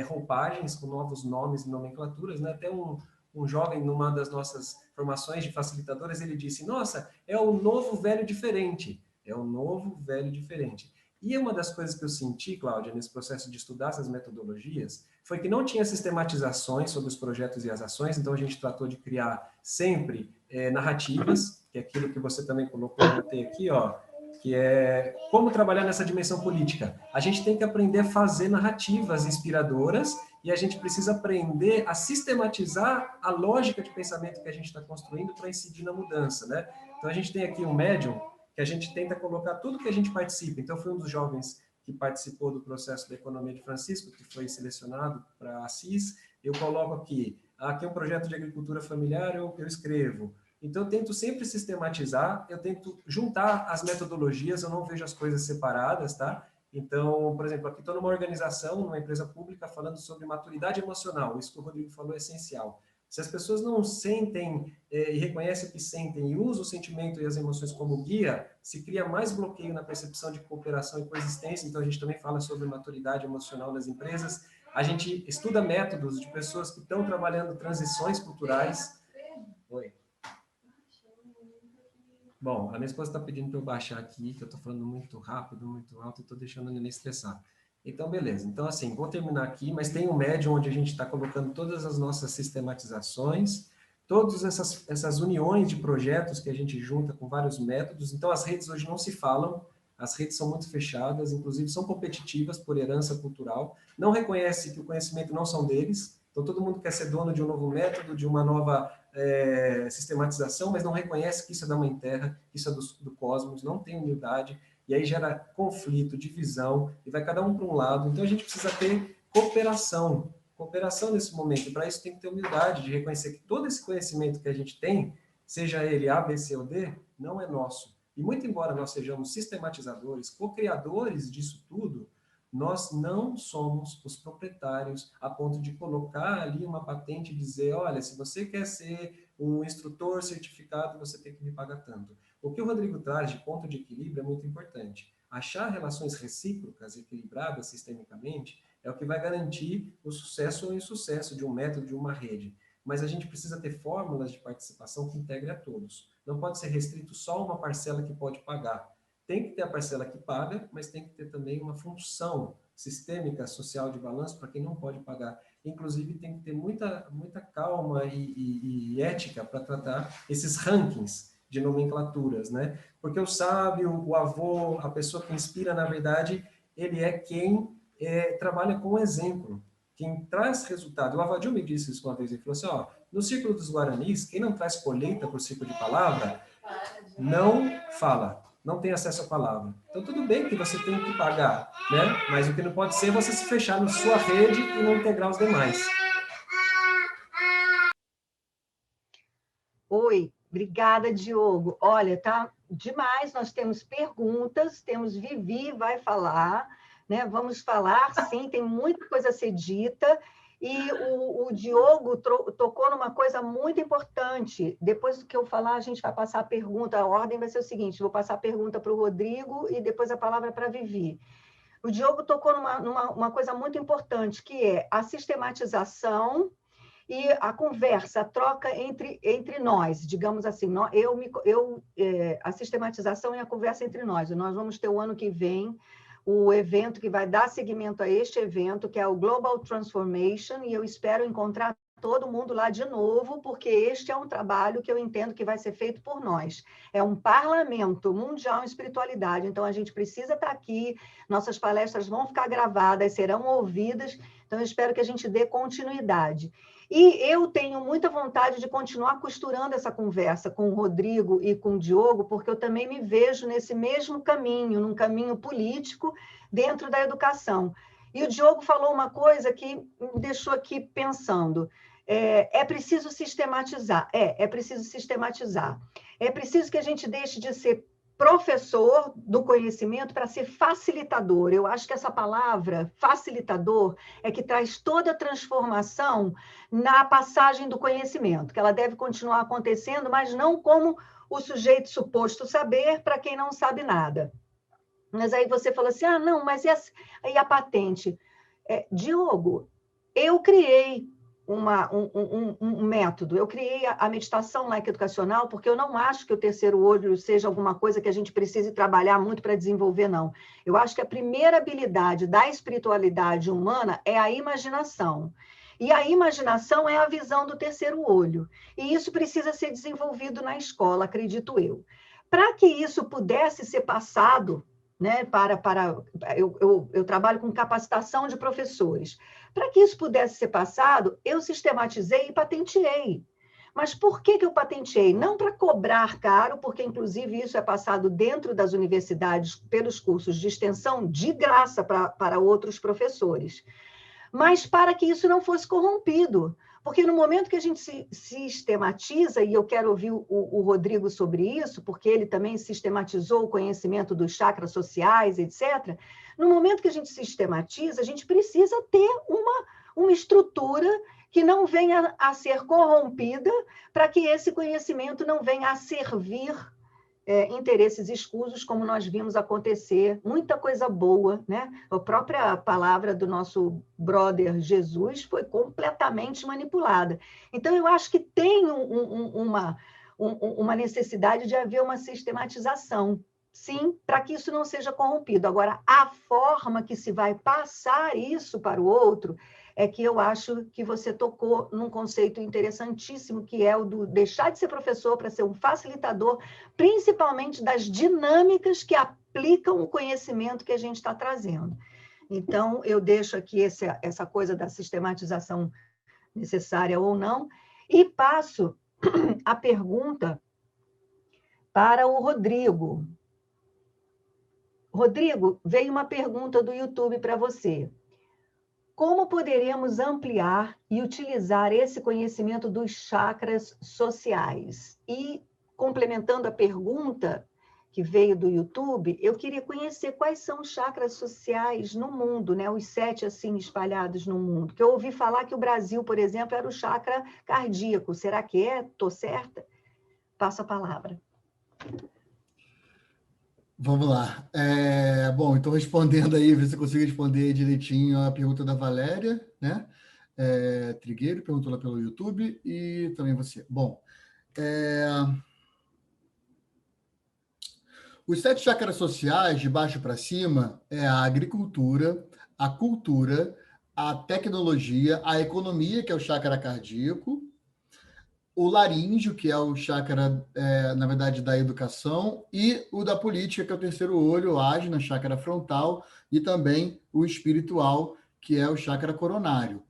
roupagens, com novos nomes e nomenclaturas, né? Até um jovem, numa das nossas formações de facilitadores, ele disse, nossa, é o novo velho diferente. É o novo velho diferente. E uma das coisas que eu senti, Cláudia, nesse processo de estudar essas metodologias, foi que não tinha sistematizações sobre os projetos e as ações, então a gente tratou de criar sempre narrativas, que é aquilo que você também colocou, eu botei aqui, ó, que é como trabalhar nessa dimensão política. A gente tem que aprender a fazer narrativas inspiradoras e a gente precisa aprender a sistematizar a lógica de pensamento que a gente está construindo para incidir na mudança, né? Então, a gente tem aqui um médium que a gente tenta colocar tudo que a gente participa. Então, foi um dos jovens que participou do processo da economia de Francisco, que foi selecionado para Assis. Eu coloco aqui um projeto de agricultura familiar, eu escrevo. Então, eu tento sempre sistematizar, eu tento juntar as metodologias, eu não vejo as coisas separadas, tá? Então, por exemplo, aqui estou numa organização, numa empresa pública, falando sobre maturidade emocional. Isso que o Rodrigo falou é essencial. Se as pessoas não sentem e reconhecem o que sentem e usam o sentimento e as emoções como guia, se cria mais bloqueio na percepção de cooperação e coexistência. Então, a gente também fala sobre maturidade emocional nas empresas. A gente estuda métodos de pessoas que estão trabalhando transições culturais. Oi. Bom, a minha esposa está pedindo para eu baixar aqui, que eu estou falando muito rápido, muito alto, e estou deixando a neném estressar. Então, beleza. Então, assim, vou terminar aqui, mas tem um médium onde a gente está colocando todas as nossas sistematizações, todas essas uniões de projetos que a gente junta com vários métodos. Então, as redes hoje não se falam, as redes são muito fechadas, inclusive são competitivas por herança cultural, não reconhece que o conhecimento não são deles, então todo mundo quer ser dono de um novo método, de uma nova sistematização, mas não reconhece que isso é da Mãe Terra, que isso é do cosmos, não tem humildade, e aí gera conflito, divisão, e vai cada um para um lado. Então a gente precisa ter cooperação nesse momento, e para isso tem que ter humildade de reconhecer que todo esse conhecimento que a gente tem, seja ele A, B, C ou D, não é nosso. E muito embora nós sejamos sistematizadores, co-criadores disso tudo, nós não somos os proprietários a ponto de colocar ali uma patente e dizer, olha, se você quer ser um instrutor certificado, você tem que me pagar tanto. O que o Rodrigo traz de ponto de equilíbrio é muito importante. Achar relações recíprocas, equilibradas sistemicamente, é o que vai garantir o sucesso ou o insucesso de um método, de uma rede. Mas a gente precisa ter fórmulas de participação que integrem a todos. Não pode ser restrito só a uma parcela que pode pagar. Tem que ter a parcela que paga, mas tem que ter também uma função sistêmica, social de balanço para quem não pode pagar. Inclusive, tem que ter muita calma e ética para tratar esses rankings de nomenclaturas, né? Porque o sábio, o avô, a pessoa que inspira, na verdade, ele é quem trabalha com exemplo, quem traz resultado. O Avadio me disse isso uma vez, ele falou assim, ó, no círculo dos Guaranis, quem não traz colheita para o círculo de palavra, não fala, não tem acesso à palavra. Então, tudo bem que você tem que pagar, né? Mas o que não pode ser é você se fechar na sua rede e não integrar os demais. Oi, obrigada, Diogo. Olha, tá demais, nós temos perguntas, temos Vivi vai falar, né? Vamos falar, sim, tem muita coisa a ser dita, e o Diogo tocou numa coisa muito importante. Depois do que eu falar, a gente vai passar a pergunta, a ordem vai ser o seguinte, vou passar a pergunta para o Rodrigo e depois a palavra para a Vivi. O Diogo tocou numa coisa muito importante, que é a sistematização e a conversa, a troca entre nós, digamos assim, a sistematização e a conversa entre nós. Nós vamos ter o ano que vem o evento que vai dar seguimento a este evento, que é o Global Transformation, e eu espero encontrar todo mundo lá de novo, porque este é um trabalho que eu entendo que vai ser feito por nós. É um parlamento mundial em espiritualidade, então a gente precisa estar aqui, nossas palestras vão ficar gravadas, serão ouvidas, então eu espero que a gente dê continuidade. E eu tenho muita vontade de continuar costurando essa conversa com o Rodrigo e com o Diogo, porque eu também me vejo nesse mesmo caminho, num caminho político dentro da educação. E o Diogo falou uma coisa que me deixou aqui pensando. É preciso sistematizar. É preciso sistematizar. É preciso que a gente deixe de ser professor do conhecimento para ser facilitador. Eu acho que essa palavra, facilitador, é que traz toda a transformação na passagem do conhecimento, que ela deve continuar acontecendo, mas não como o sujeito suposto saber para quem não sabe nada. Mas aí você fala assim, não, mas e a patente? Diogo, eu criei um método. Eu criei a meditação laica educacional porque eu não acho que o terceiro olho seja alguma coisa que a gente precise trabalhar muito para desenvolver, não. Eu acho que a primeira habilidade da espiritualidade humana é a imaginação. E a imaginação é a visão do terceiro olho. E isso precisa ser desenvolvido na escola, acredito eu. Para que isso pudesse ser passado, né, eu trabalho com capacitação de professores. Para que isso pudesse ser passado, eu sistematizei e patenteei. Mas por que eu patenteei? Não para cobrar caro, porque, inclusive, isso é passado dentro das universidades pelos cursos de extensão de graça para outros professores, mas para que isso não fosse corrompido. Porque no momento que a gente se sistematiza, e eu quero ouvir o Rodrigo sobre isso, porque ele também sistematizou o conhecimento dos chakras sociais, etc. No momento que a gente sistematiza, a gente precisa ter uma estrutura que não venha a ser corrompida, para que esse conhecimento não venha a servir interesses escusos, como nós vimos acontecer, muita coisa boa, né? A própria palavra do nosso brother Jesus foi completamente manipulada. Então, eu acho que tem uma necessidade de haver uma sistematização, sim, para que isso não seja corrompido. Agora, a forma que se vai passar isso para o outro é que eu acho que você tocou num conceito interessantíssimo, que é o do deixar de ser professor para ser um facilitador, principalmente das dinâmicas que aplicam o conhecimento que a gente está trazendo. Então, eu deixo aqui essa coisa da sistematização necessária ou não, e passo a pergunta para o Rodrigo. Rodrigo, veio uma pergunta do YouTube para você. Como poderemos ampliar e utilizar esse conhecimento dos chakras sociais? E, complementando a pergunta que veio do YouTube, eu queria conhecer quais são os chakras sociais no mundo, né? Os 7, assim, espalhados no mundo. Que eu ouvi falar que o Brasil, por exemplo, era o chakra cardíaco. Será que é? Estou certa? Passo a palavra. Vamos lá. Bom, então respondendo aí, ver se eu consigo responder direitinho a pergunta da Valéria, né? Trigueiro perguntou lá pelo YouTube e também você. Bom, os 7 chakras sociais, de baixo para cima, é a agricultura, a cultura, a tecnologia, a economia, que é o chakra cardíaco, o laríngeo, que é o chakra, na verdade, da educação, e o da política, que é o terceiro olho, o ajna, chakra frontal, e também o espiritual, que é o chakra coronário.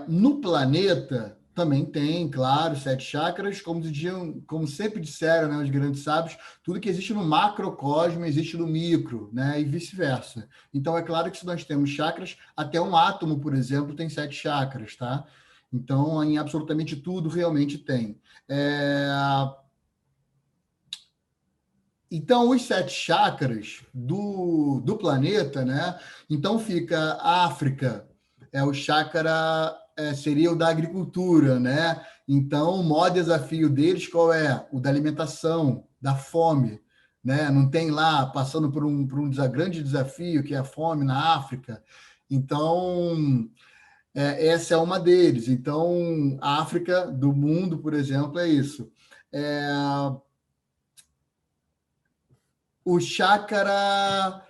No planeta, também tem, claro, 7 chakras, como sempre disseram, né, os grandes sábios, tudo que existe no macrocosmo existe no micro, né, e vice-versa. Então, é claro que se nós temos chakras, até um átomo, por exemplo, tem 7 chakras, tá? Então, em absolutamente tudo, realmente tem. Então, os 7 chakras do planeta, né? Então, fica a África, o chakra seria o da agricultura, né? Então, o maior desafio deles qual é? O da alimentação, da fome, né? Não tem lá, passando por um grande desafio, que é a fome na África. Então, essa é uma deles. Então, a África do mundo, por exemplo, é isso. O chakra...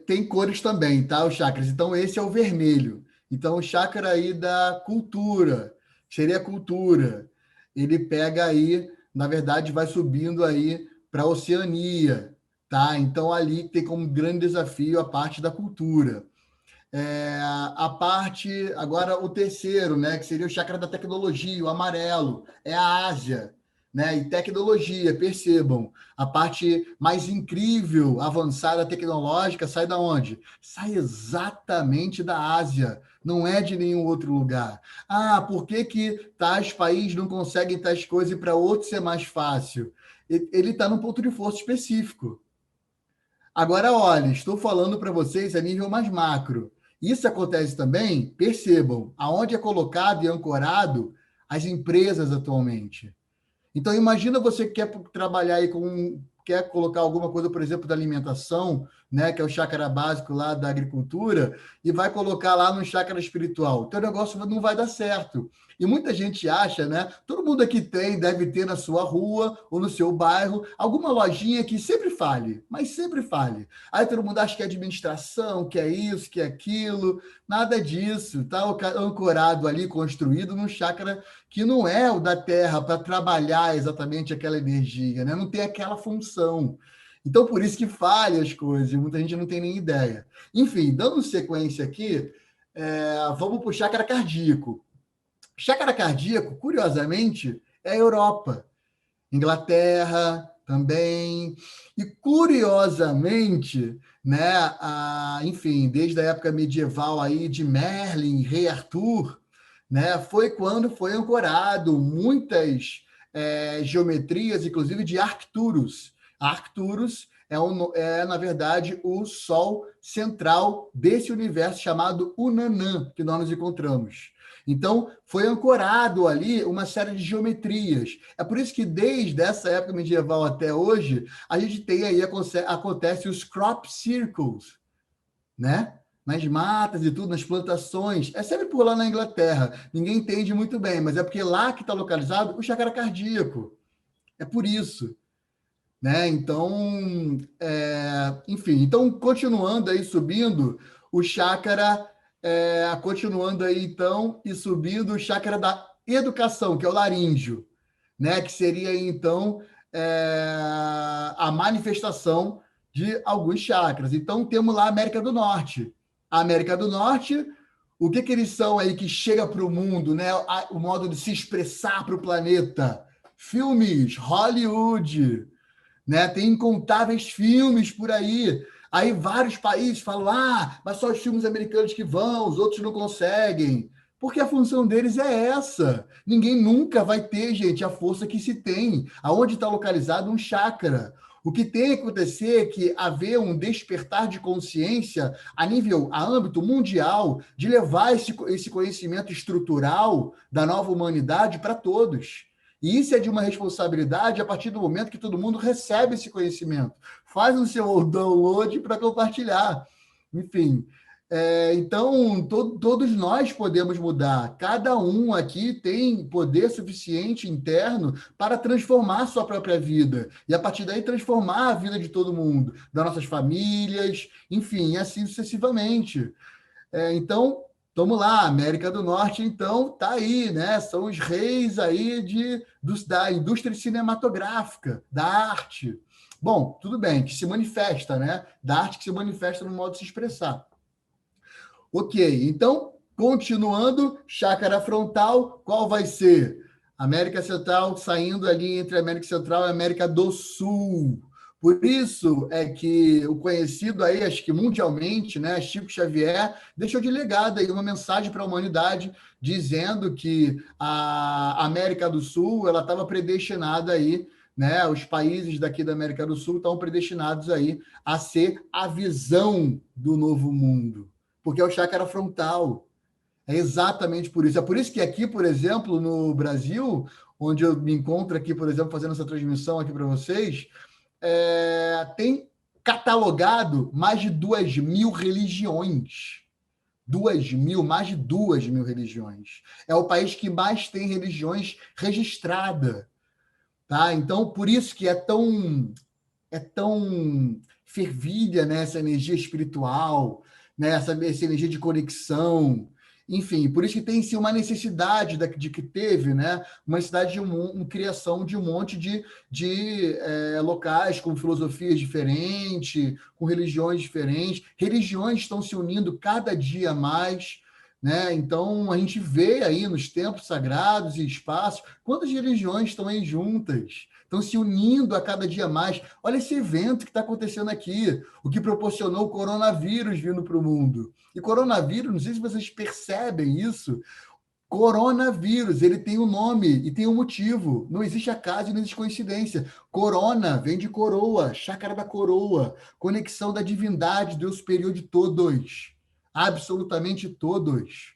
tem cores também, tá? Os chakras. Então, esse é o vermelho. Então, o chakra aí da cultura, seria a cultura. Ele pega aí, na verdade, vai subindo aí para a Oceania, tá? Então, ali tem como grande desafio a parte da cultura. A parte, agora o terceiro, né, que seria o chakra da tecnologia, o amarelo, é a Ásia, né, e tecnologia, percebam, a parte mais incrível, avançada tecnológica, sai da onde? Sai exatamente da Ásia, não é de nenhum outro lugar. Por que tais países não conseguem tais coisas e para outros ser mais fácil? Ele está num ponto de força específico. Agora, olha, estou falando para vocês a nível mais macro. Isso acontece também, percebam, aonde é colocado e ancorado as empresas atualmente. Então, imagina você que quer trabalhar aí quer colocar alguma coisa, por exemplo, da alimentação, né, que é o chakra básico lá da agricultura, e vai colocar lá no chakra espiritual. Então, o negócio não vai dar certo. E muita gente acha, né? Todo mundo aqui deve ter na sua rua ou no seu bairro alguma lojinha que sempre fale, mas sempre fale. Aí todo mundo acha que é administração, que é isso, que é aquilo. Nada disso. Está ancorado ali, construído num chakra que não é o da Terra para trabalhar exatamente aquela energia, né? Não tem aquela função. Então, por isso que falha as coisas, muita gente não tem nem ideia. Enfim, dando sequência aqui, vamos para o chakra cardíaco. Chakra cardíaco, curiosamente, é a Europa. Inglaterra, também. E, curiosamente, né, enfim, desde a época medieval aí de Merlin, Rei Arthur, né, foi quando foi ancorado muitas geometrias, inclusive de Arcturus. Arcturus na verdade, o Sol central desse universo chamado Unanã, que nós nos encontramos. Então, foi ancorado ali uma série de geometrias. É por isso que, desde essa época medieval até hoje, a gente tem aí, acontece os crop circles, né? Nas matas e tudo, nas plantações. É sempre por lá na Inglaterra. Ninguém entende muito bem, mas é porque lá que está localizado o chakra cardíaco. É por isso. Né? Então, enfim, então, continuando aí, subindo, o chakra, continuando aí, então, e subindo o chakra da educação, que é o laríngeo, né? Que seria, então, a manifestação de alguns chakras. Então, temos lá a América do Norte. A América do Norte, o que eles são aí que chega para o mundo, né? O modo de se expressar para o planeta? Filmes, Hollywood, né? Tem incontáveis filmes por aí. Aí vários países falam, mas só os filmes americanos que vão, os outros não conseguem. Porque a função deles é essa. Ninguém nunca vai ter, gente, a força que se tem. Aonde está localizado um chakra. O que tem que acontecer é que haver um despertar de consciência a âmbito mundial, de levar esse conhecimento estrutural da nova humanidade para todos. E isso é de uma responsabilidade a partir do momento que todo mundo recebe esse conhecimento. Faz o seu download para compartilhar. Enfim, então, todos nós podemos mudar. Cada um aqui tem poder suficiente interno para transformar a sua própria vida. E, a partir daí, transformar a vida de todo mundo, das nossas famílias, enfim, e assim sucessivamente. Então, vamos lá, América do Norte, então, tá aí, né? São os reis aí da indústria cinematográfica, da arte. Bom, tudo bem, que se manifesta, né? Da arte que se manifesta no modo de se expressar. Ok, então, continuando, chácara frontal, qual vai ser? América Central, saindo ali entre a América Central e a América do Sul. Por isso é que o conhecido aí, acho que mundialmente, né, Chico Xavier, deixou de legado aí uma mensagem para a humanidade dizendo que a América do Sul ela estava predestinada aí, né, os países daqui da América do Sul estão predestinados aí a ser a visão do novo mundo, porque é o chácara frontal. É exatamente por isso. É por isso que aqui, por exemplo, no Brasil, onde eu me encontro aqui, por exemplo, fazendo essa transmissão aqui para vocês, tem catalogado mais de 2.000 religiões. Mais de 2.000 religiões. É o país que mais tem religiões registradas. Tá? Então, por isso que é tão fervilha, né, essa energia espiritual, né, essa energia de conexão. Enfim, por isso que tem sim uma necessidade de que teve, né, uma necessidade de uma criação de um monte de locais com filosofias diferentes, com religiões diferentes. Religiões estão se unindo cada dia mais, né? Então, a gente vê aí nos templos sagrados e espaços quantas religiões estão aí juntas, estão se unindo a cada dia mais. Olha esse evento que está acontecendo aqui, o que proporcionou o coronavírus vindo para o mundo. E coronavírus, não sei se vocês percebem isso, coronavírus, ele tem um nome e tem um motivo. Não existe acaso e não existe coincidência. Corona vem de coroa, chácara da coroa, conexão da divindade, Deus superior de todos. Absolutamente todos.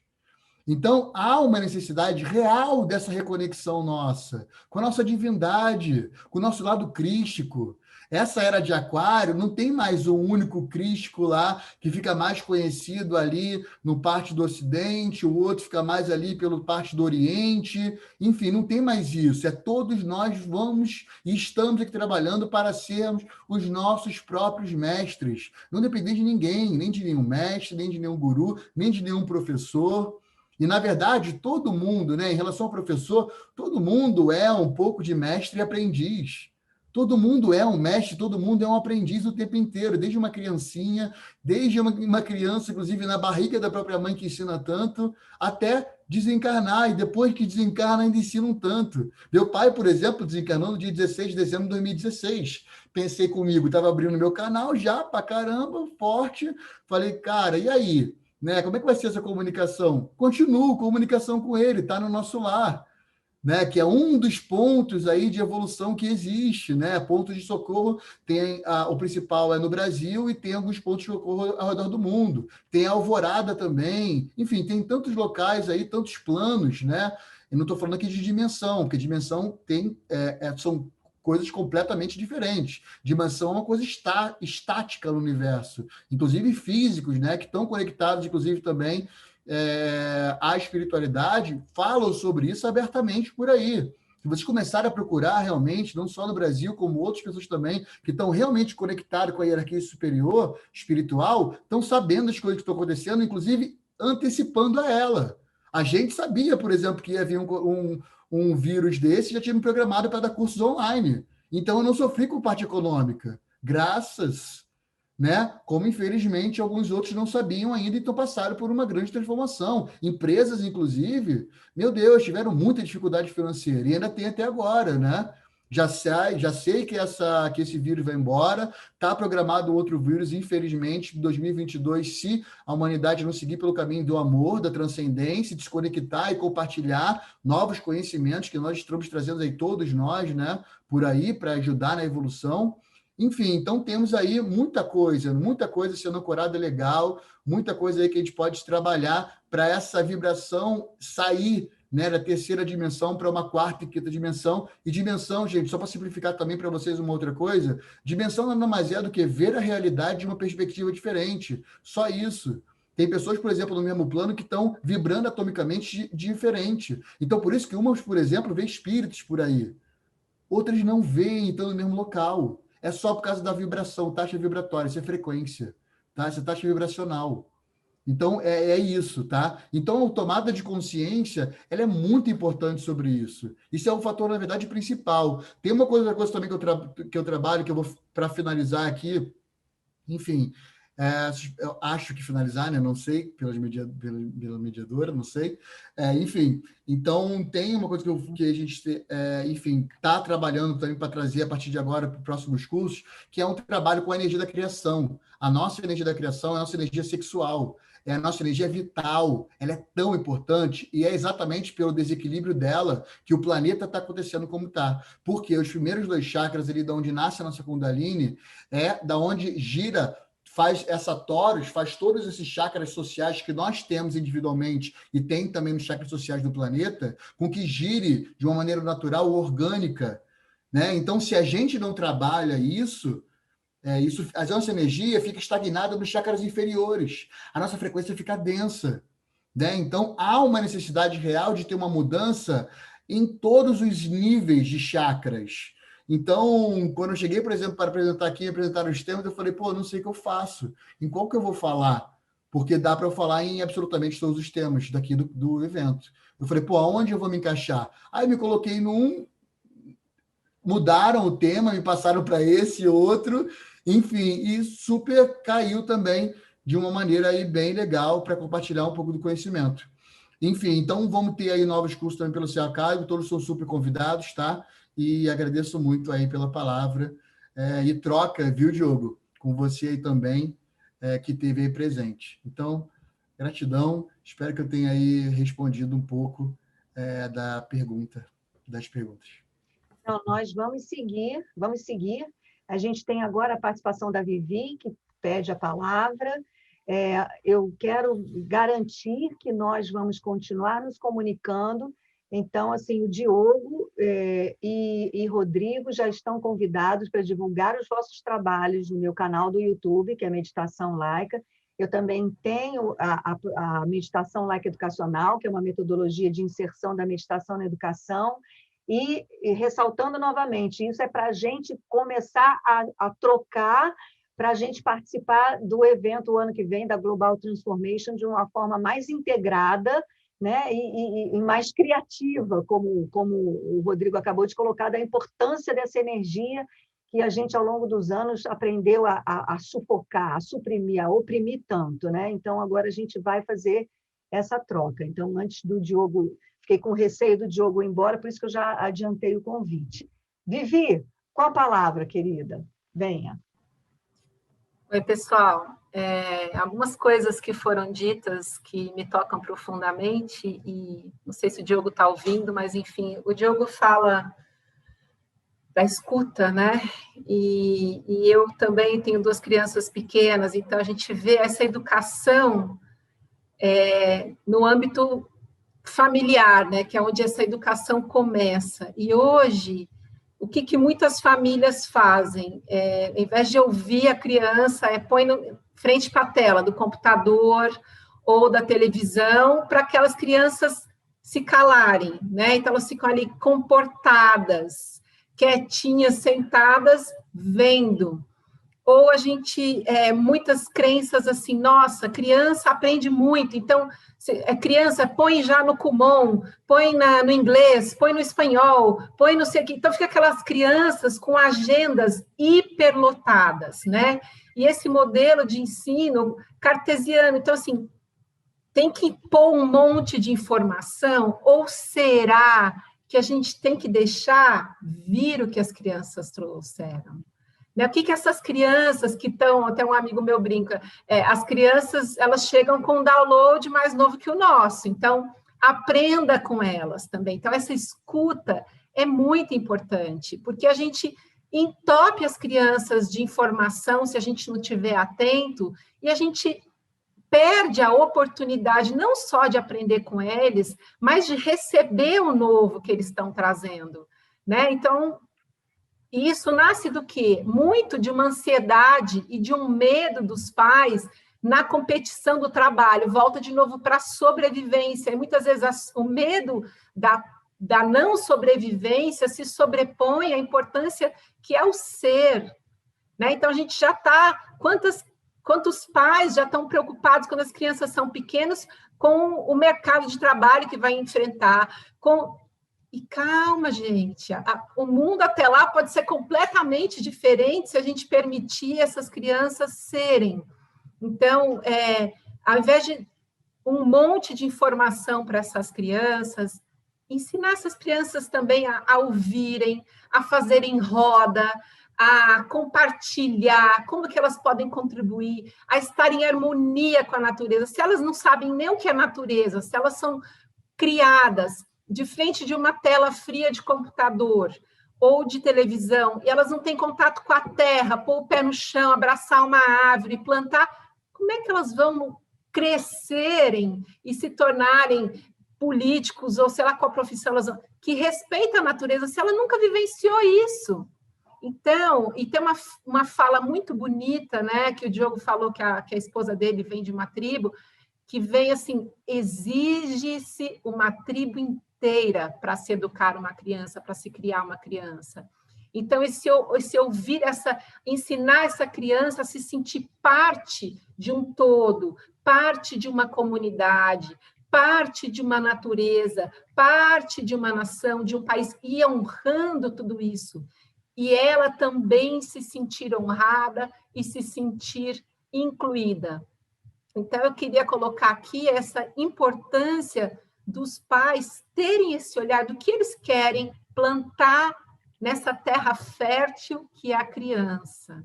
Então, há uma necessidade real dessa reconexão nossa, com a nossa divindade, com o nosso lado crístico. Essa era de Aquário não tem mais um único crístico lá, que fica mais conhecido ali no parte do Ocidente, o outro fica mais ali pelo parte do Oriente. Enfim, não tem mais isso. Todos nós vamos e estamos aqui trabalhando para sermos os nossos próprios mestres. Não depender de ninguém, nem de nenhum mestre, nem de nenhum guru, nem de nenhum professor. E, na verdade, todo mundo, né, em relação ao professor, todo mundo é um pouco de mestre e aprendiz. Todo mundo é um mestre, todo mundo é um aprendiz o tempo inteiro, desde uma criancinha, desde uma criança, inclusive, na barriga da própria mãe que ensina tanto, até desencarnar, e depois que desencarna ainda ensina um tanto. Meu pai, por exemplo, desencarnou no dia 16 de dezembro de 2016. Pensei comigo, estava abrindo meu canal já, pra caramba, forte. Falei, cara, e aí? Né? Como é que vai ser essa comunicação? Continuo comunicação com ele, está no nosso lar, né, que é um dos pontos aí de evolução que existe, né? Pontos de socorro tem o principal é no Brasil e tem alguns pontos de socorro ao redor do mundo. Tem a Alvorada também, enfim, tem tantos locais aí, tantos planos, né? Eu não estou falando aqui de dimensão, porque dimensão tem são coisas completamente diferentes. Dimensão é uma coisa estática no universo, inclusive físicos, né? Que estão conectados, inclusive também a espiritualidade, falam sobre isso abertamente por aí. Se vocês começarem a procurar realmente, não só no Brasil, como outras pessoas também, que estão realmente conectadas com a hierarquia superior, espiritual, estão sabendo as coisas que estão acontecendo, inclusive antecipando a ela. A gente sabia, por exemplo, que ia vir um vírus desse, já tinha me programado para dar cursos online. Então, eu não sofri com parte econômica. Graças, né? Como, infelizmente, alguns outros não sabiam ainda, então passaram por uma grande transformação. Empresas, inclusive, meu Deus, tiveram muita dificuldade financeira, e ainda tem até agora, né? Já sei que esse vírus vai embora, está programado outro vírus, infelizmente, em 2022, se a humanidade não seguir pelo caminho do amor, da transcendência, desconectar e compartilhar novos conhecimentos que nós estamos trazendo aí, todos nós, né? Por aí, para ajudar na evolução. Enfim, então temos aí muita coisa sendo ancorada legal, muita coisa aí que a gente pode trabalhar para essa vibração sair, né, da terceira dimensão para uma quarta e quinta dimensão. E dimensão, gente, só para simplificar também para vocês uma outra coisa, dimensão nada mais é do que ver a realidade de uma perspectiva diferente. Só isso. Tem pessoas, por exemplo, no mesmo plano que estão vibrando atomicamente diferente. Então, por isso que umas, por exemplo, vê espíritos por aí. Outras não veem, estão no mesmo local. É só por causa da vibração, taxa vibratória, isso é frequência, tá? Isso é taxa vibracional. Então, é isso, tá? Então, a tomada de consciência, ela é muito importante sobre isso. Isso é um fator, na verdade, principal. Tem outra coisa também que eu trabalho, que eu vou, para finalizar aqui, enfim, eu acho que finalizar, né? Não sei, pela mediadora, não sei. Enfim, então tem uma coisa que a gente, enfim, está trabalhando também para trazer a partir de agora para os próximos cursos, que é um trabalho com a energia da criação. A nossa energia da criação é a nossa energia sexual, é a nossa energia vital, ela é tão importante e é exatamente pelo desequilíbrio dela que o planeta está acontecendo como está. Porque os primeiros 2 chakras ali, de onde nasce a nossa Kundalini, da onde gira, faz essa Taurus, faz todos esses chakras sociais que nós temos individualmente e tem também nos chakras sociais do planeta, com que gire de uma maneira natural, orgânica, né? Então, se a gente não trabalha isso, a nossa energia fica estagnada nos chakras inferiores, a nossa frequência fica densa, né? Então, há uma necessidade real de ter uma mudança em todos os níveis de chakras. Então, quando eu cheguei, por exemplo, para apresentar aqui, apresentar os temas, eu falei, não sei o que eu faço, em qual que eu vou falar? Porque dá para eu falar em absolutamente todos os temas daqui do evento. Eu falei, aonde eu vou me encaixar? Aí me coloquei num, mudaram o tema, me passaram para esse outro, enfim, e super caiu também de uma maneira aí bem legal para compartilhar um pouco do conhecimento. Enfim, então vamos ter aí novos cursos também pelo CEACAIB, todos são super convidados, tá? E agradeço muito aí pela palavra e troca, viu, Diogo? Com você aí também, que esteve aí presente. Então, gratidão, espero que eu tenha aí respondido um pouco das perguntas. Então, nós vamos seguir. A gente tem agora a participação da Vivi, que pede a palavra. Eu quero garantir que nós vamos continuar nos comunicando. Então, assim, o Diogo e Rodrigo já estão convidados para divulgar os vossos trabalhos no meu canal do YouTube, que é Meditação Laica. Eu também tenho a Meditação Laica Educacional, que é uma metodologia de inserção da meditação na educação. E ressaltando novamente, isso é para a gente começar a trocar, para a gente participar do evento o ano que vem, da Global Transformation, de uma forma mais integrada, né? e mais criativa, como o Rodrigo acabou de colocar, da importância dessa energia que a gente, ao longo dos anos, aprendeu a sufocar, a suprimir, a oprimir tanto. Né? Então, agora a gente vai fazer essa troca. Então, antes do Diogo, fiquei com receio do Diogo ir embora, por isso que eu já adiantei o convite. Vivi, qual a palavra, querida? Venha. Oi, pessoal. Algumas coisas que foram ditas que me tocam profundamente, e não sei se o Diogo está ouvindo, mas, enfim, o Diogo fala da escuta, né? E eu também tenho 2 crianças pequenas, então a gente vê essa educação no âmbito familiar, né? Que é onde essa educação começa. E hoje, o que muitas famílias fazem? Ao invés de ouvir a criança, põe frente para a tela do computador ou da televisão para aquelas crianças se calarem, né? Então, elas ficam ali comportadas, quietinhas, sentadas, vendo. Ou a gente, muitas crenças assim, nossa, criança aprende muito, então, criança, põe já no Kumon, põe no inglês, põe no espanhol, põe no sei o quê. Então, fica aquelas crianças com agendas hiperlotadas, né? E esse modelo de ensino cartesiano, então, assim, tem que pôr um monte de informação, ou será que a gente tem que deixar vir o que as crianças trouxeram? O que essas crianças que estão, até um amigo meu brinca, as crianças, elas chegam com um download mais novo que o nosso, então, aprenda com elas também. Então, essa escuta é muito importante, porque a gente entope as crianças de informação, se a gente não estiver atento, e a gente perde a oportunidade não só de aprender com eles, mas de receber o novo que eles estão trazendo, né? Então, isso nasce do quê? Muito de uma ansiedade e de um medo dos pais na competição do trabalho. Volta de novo para a sobrevivência. E muitas vezes o medo da não sobrevivência se sobrepõe à importância que é o ser, né? Então, a gente já está... Quantos pais já estão preocupados quando as crianças são pequenas com o mercado de trabalho que vai enfrentar, E calma, gente, o mundo até lá pode ser completamente diferente se a gente permitir essas crianças serem. Então, ao invés de um monte de informação para essas crianças, ensinar essas crianças também a ouvirem, a fazerem roda, a compartilhar, como que elas podem contribuir, a estar em harmonia com a natureza. Se elas não sabem nem o que é natureza, se elas são criadas de frente de uma tela fria de computador ou de televisão, e elas não têm contato com a terra, pôr o pé no chão, abraçar uma árvore, plantar, como é que elas vão crescerem e se tornarem políticos, ou sei lá qual profissão elas vão, que respeitam a natureza, se ela nunca vivenciou isso? Então, e tem uma fala muito bonita, né, que o Diogo falou que a esposa dele vem de uma tribo, que vem assim, exige-se uma tribo inteira para se educar uma criança, para se criar uma criança. Então, esse ouvir, ensinar essa criança a se sentir parte de um todo, parte de uma comunidade, parte de uma natureza, parte de uma nação, de um país, e honrando tudo isso. E ela também se sentir honrada e se sentir incluída. Então, eu queria colocar aqui essa importância dos pais terem esse olhar do que eles querem plantar nessa terra fértil que é a criança.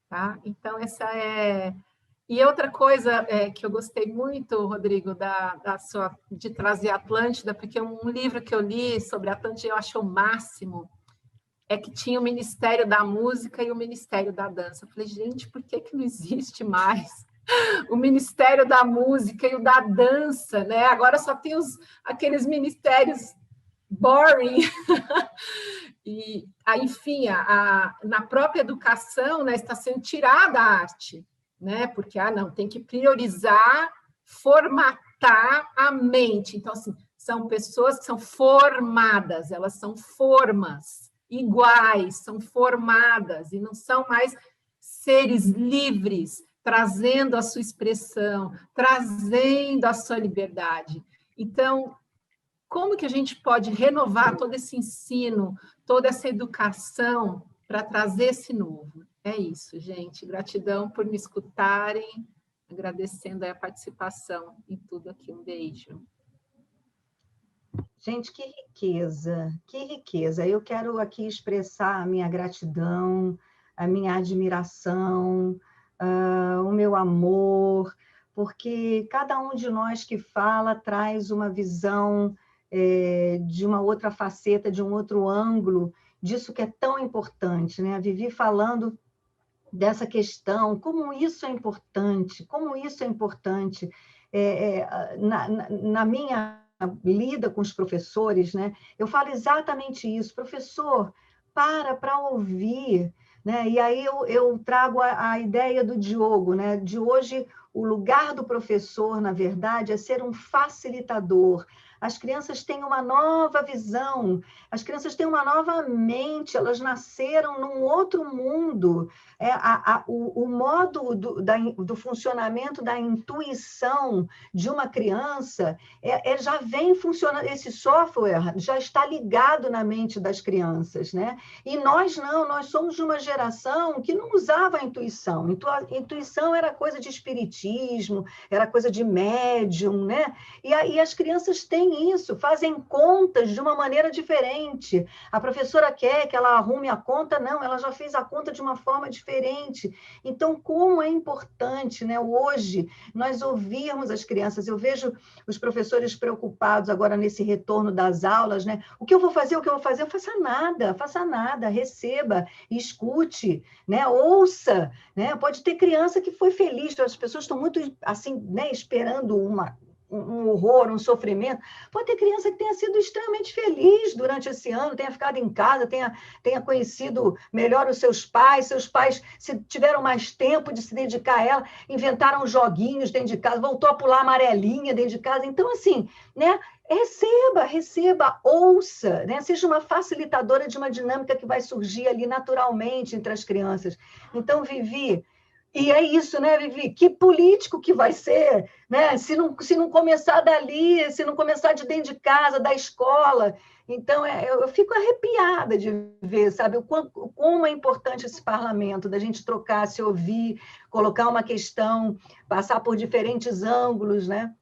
Tá? Então, essa é... E outra coisa que eu gostei muito, Rodrigo, de trazer a Atlântida, porque um livro que eu li sobre a Atlântida eu acho o máximo, é que tinha o Ministério da Música e o Ministério da Dança. Eu falei, gente, por que não existe mais o Ministério da Música e o da Dança, né? Agora só tem aqueles ministérios boring. E, enfim, na própria educação, né, está sendo tirada a arte, né? Porque, não, tem que priorizar, formatar a mente. Então, assim, são pessoas que são formadas, elas são formas iguais, são formadas, e não são mais seres livres, trazendo a sua expressão, trazendo a sua liberdade. Então, como que a gente pode renovar todo esse ensino, toda essa educação para trazer esse novo? É isso, gente. Gratidão por me escutarem. agradecendo a participação em tudo aqui. Um beijo. Gente, que riqueza, que riqueza. Eu quero aqui expressar a minha gratidão, a minha admiração, o meu amor, porque cada um de nós que fala traz uma visão de uma outra faceta, de um outro ângulo, disso que é tão importante, né? A Vivi falando dessa questão, como isso é importante, na minha lida com os professores, né? Eu falo exatamente isso, professor, para ouvir, né? E aí eu trago a ideia do Diogo, né? De hoje, o lugar do professor, na verdade, é ser um facilitador. As crianças têm uma nova visão, as crianças têm uma nova mente, elas nasceram num outro mundo. O modo do funcionamento da intuição de uma criança já vem funcionando, esse software já está ligado na mente das crianças, né? E nós não, nós somos de uma geração que não usava a intuição. Intuição era coisa de espiritismo, era coisa de médium, né? E aí as crianças têm isso, fazem contas de uma maneira diferente. A professora quer que ela arrume a conta, não, ela já fez a conta de uma forma diferente. Então, como é importante, né, hoje, nós ouvirmos as crianças. Eu vejo os professores preocupados agora nesse retorno das aulas, né? O que eu vou fazer? Eu faça nada, receba, escute, né? Ouça, né? Pode ter criança que foi feliz, as pessoas estão muito assim, né, esperando um horror, um sofrimento. Pode ter criança que tenha sido extremamente feliz durante esse ano, tenha ficado em casa, tenha conhecido melhor os seus pais se tiveram mais tempo de se dedicar a ela, inventaram joguinhos dentro de casa, voltou a pular amarelinha dentro de casa. Então, assim, né? Receba, ouça, né? Seja uma facilitadora de uma dinâmica que vai surgir ali naturalmente entre as crianças. Então, Vivi, e é isso, né, Vivi? Que político que vai ser, né? Se não começar dali, se não começar de dentro de casa, da escola. Então, eu fico arrepiada de ver, sabe, como é importante esse parlamento, da gente trocar, se ouvir, colocar uma questão, passar por diferentes ângulos, né?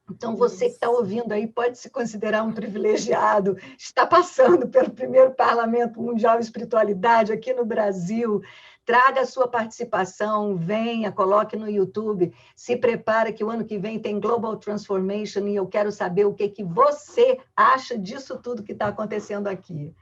Então, você que está ouvindo aí pode se considerar um privilegiado, está passando pelo primeiro Parlamento Mundial de Espiritualidade aqui no Brasil. Traga a sua participação, venha, coloque no YouTube, se prepara que o ano que vem tem Global Transformation e eu quero saber o que você acha disso tudo que está acontecendo aqui.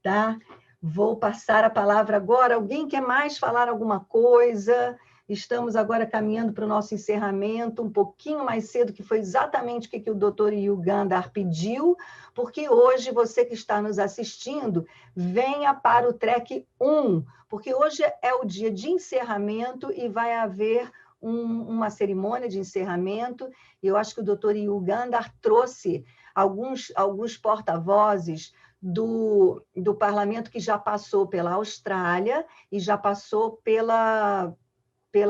Tá? Vou passar a palavra agora. Alguém quer mais falar alguma coisa? Estamos agora caminhando para o nosso encerramento, um pouquinho mais cedo, que foi exatamente o que o Dr. Yugandhar pediu, porque hoje você que está nos assistindo, venha para o track 1, porque hoje é o dia de encerramento e vai haver uma cerimônia de encerramento, e eu acho que o Dr. Yugandhar trouxe alguns porta-vozes do parlamento que já passou pela Austrália e já passou pela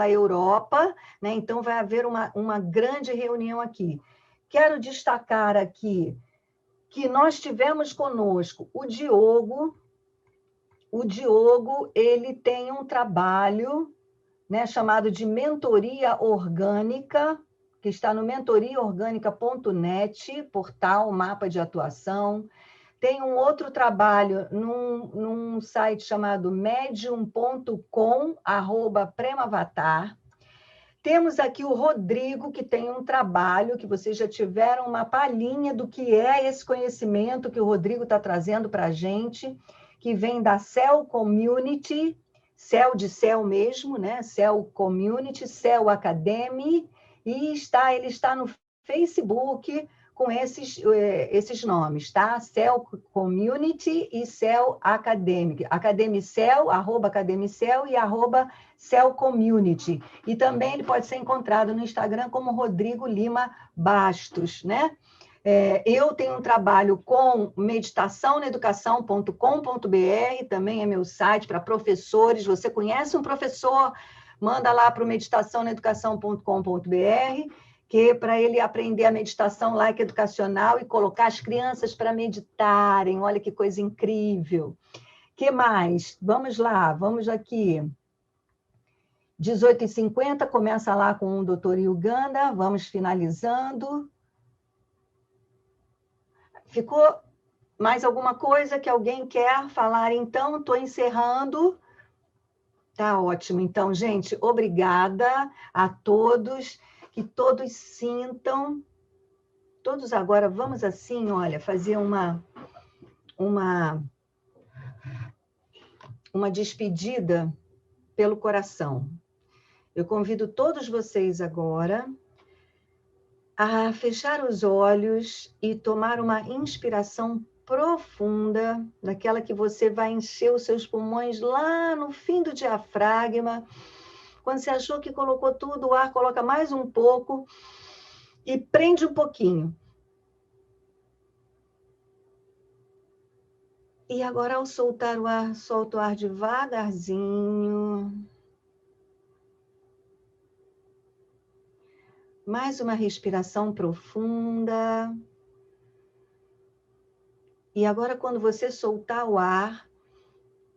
Europa, né? Então vai haver uma grande reunião aqui. Quero destacar aqui que nós tivemos conosco o Diogo. O Diogo, ele tem um trabalho, né, chamado de Mentoria Orgânica, que está no mentoriaorgânica.net, portal, mapa de atuação. Tem um outro trabalho num site chamado medium.com/premavatar. Temos aqui o Rodrigo, que tem um trabalho, que vocês já tiveram uma palhinha do que é esse conhecimento que o Rodrigo está trazendo para a gente, que vem da Cell Community, Cell de Cell mesmo, né? Cell Community, Cell Academy, e ele está no Facebook, com esses nomes, tá? Cell Community e Cell Academic. Academicel, @academicel e @Cell Community. E também ele pode ser encontrado no Instagram como Rodrigo Lima Bastos, né? Eu tenho um trabalho com meditaçãonaeducação.com.br, também é meu site para professores. Você conhece um professor? Manda lá para o meditaçãonaeducação.com.br, que para ele aprender a meditação laica educacional e colocar as crianças para meditarem. Olha que coisa incrível. Que mais? Vamos lá, vamos aqui. 18h50, começa lá com o Dr. Uganda, vamos finalizando. Ficou mais alguma coisa que alguém quer falar? Então, estou encerrando. Tá ótimo. Então, gente, obrigada a todos, que todos sintam. Todos agora, vamos assim, olha, fazer uma despedida pelo coração. Eu convido todos vocês agora a fechar os olhos e tomar uma inspiração profunda, daquela que você vai encher os seus pulmões lá no fim do diafragma. Quando você achou que colocou tudo, o ar coloca mais um pouco e prende um pouquinho. E agora, ao soltar o ar, solta o ar devagarzinho. Mais uma respiração profunda. E agora, quando você soltar o ar,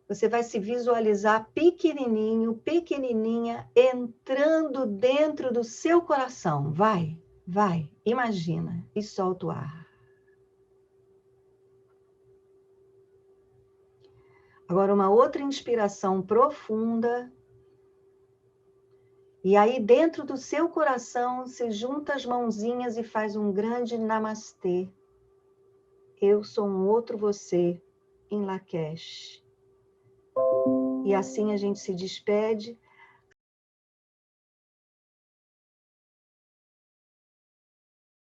você vai se visualizar pequenininho, pequenininha, entrando dentro do seu coração. Vai, vai, imagina e solta o ar. Agora, uma outra inspiração profunda. E aí, dentro do seu coração, você junta as mãozinhas e faz um grande namastê. Eu sou um outro você em Lakesh. E assim a gente se despede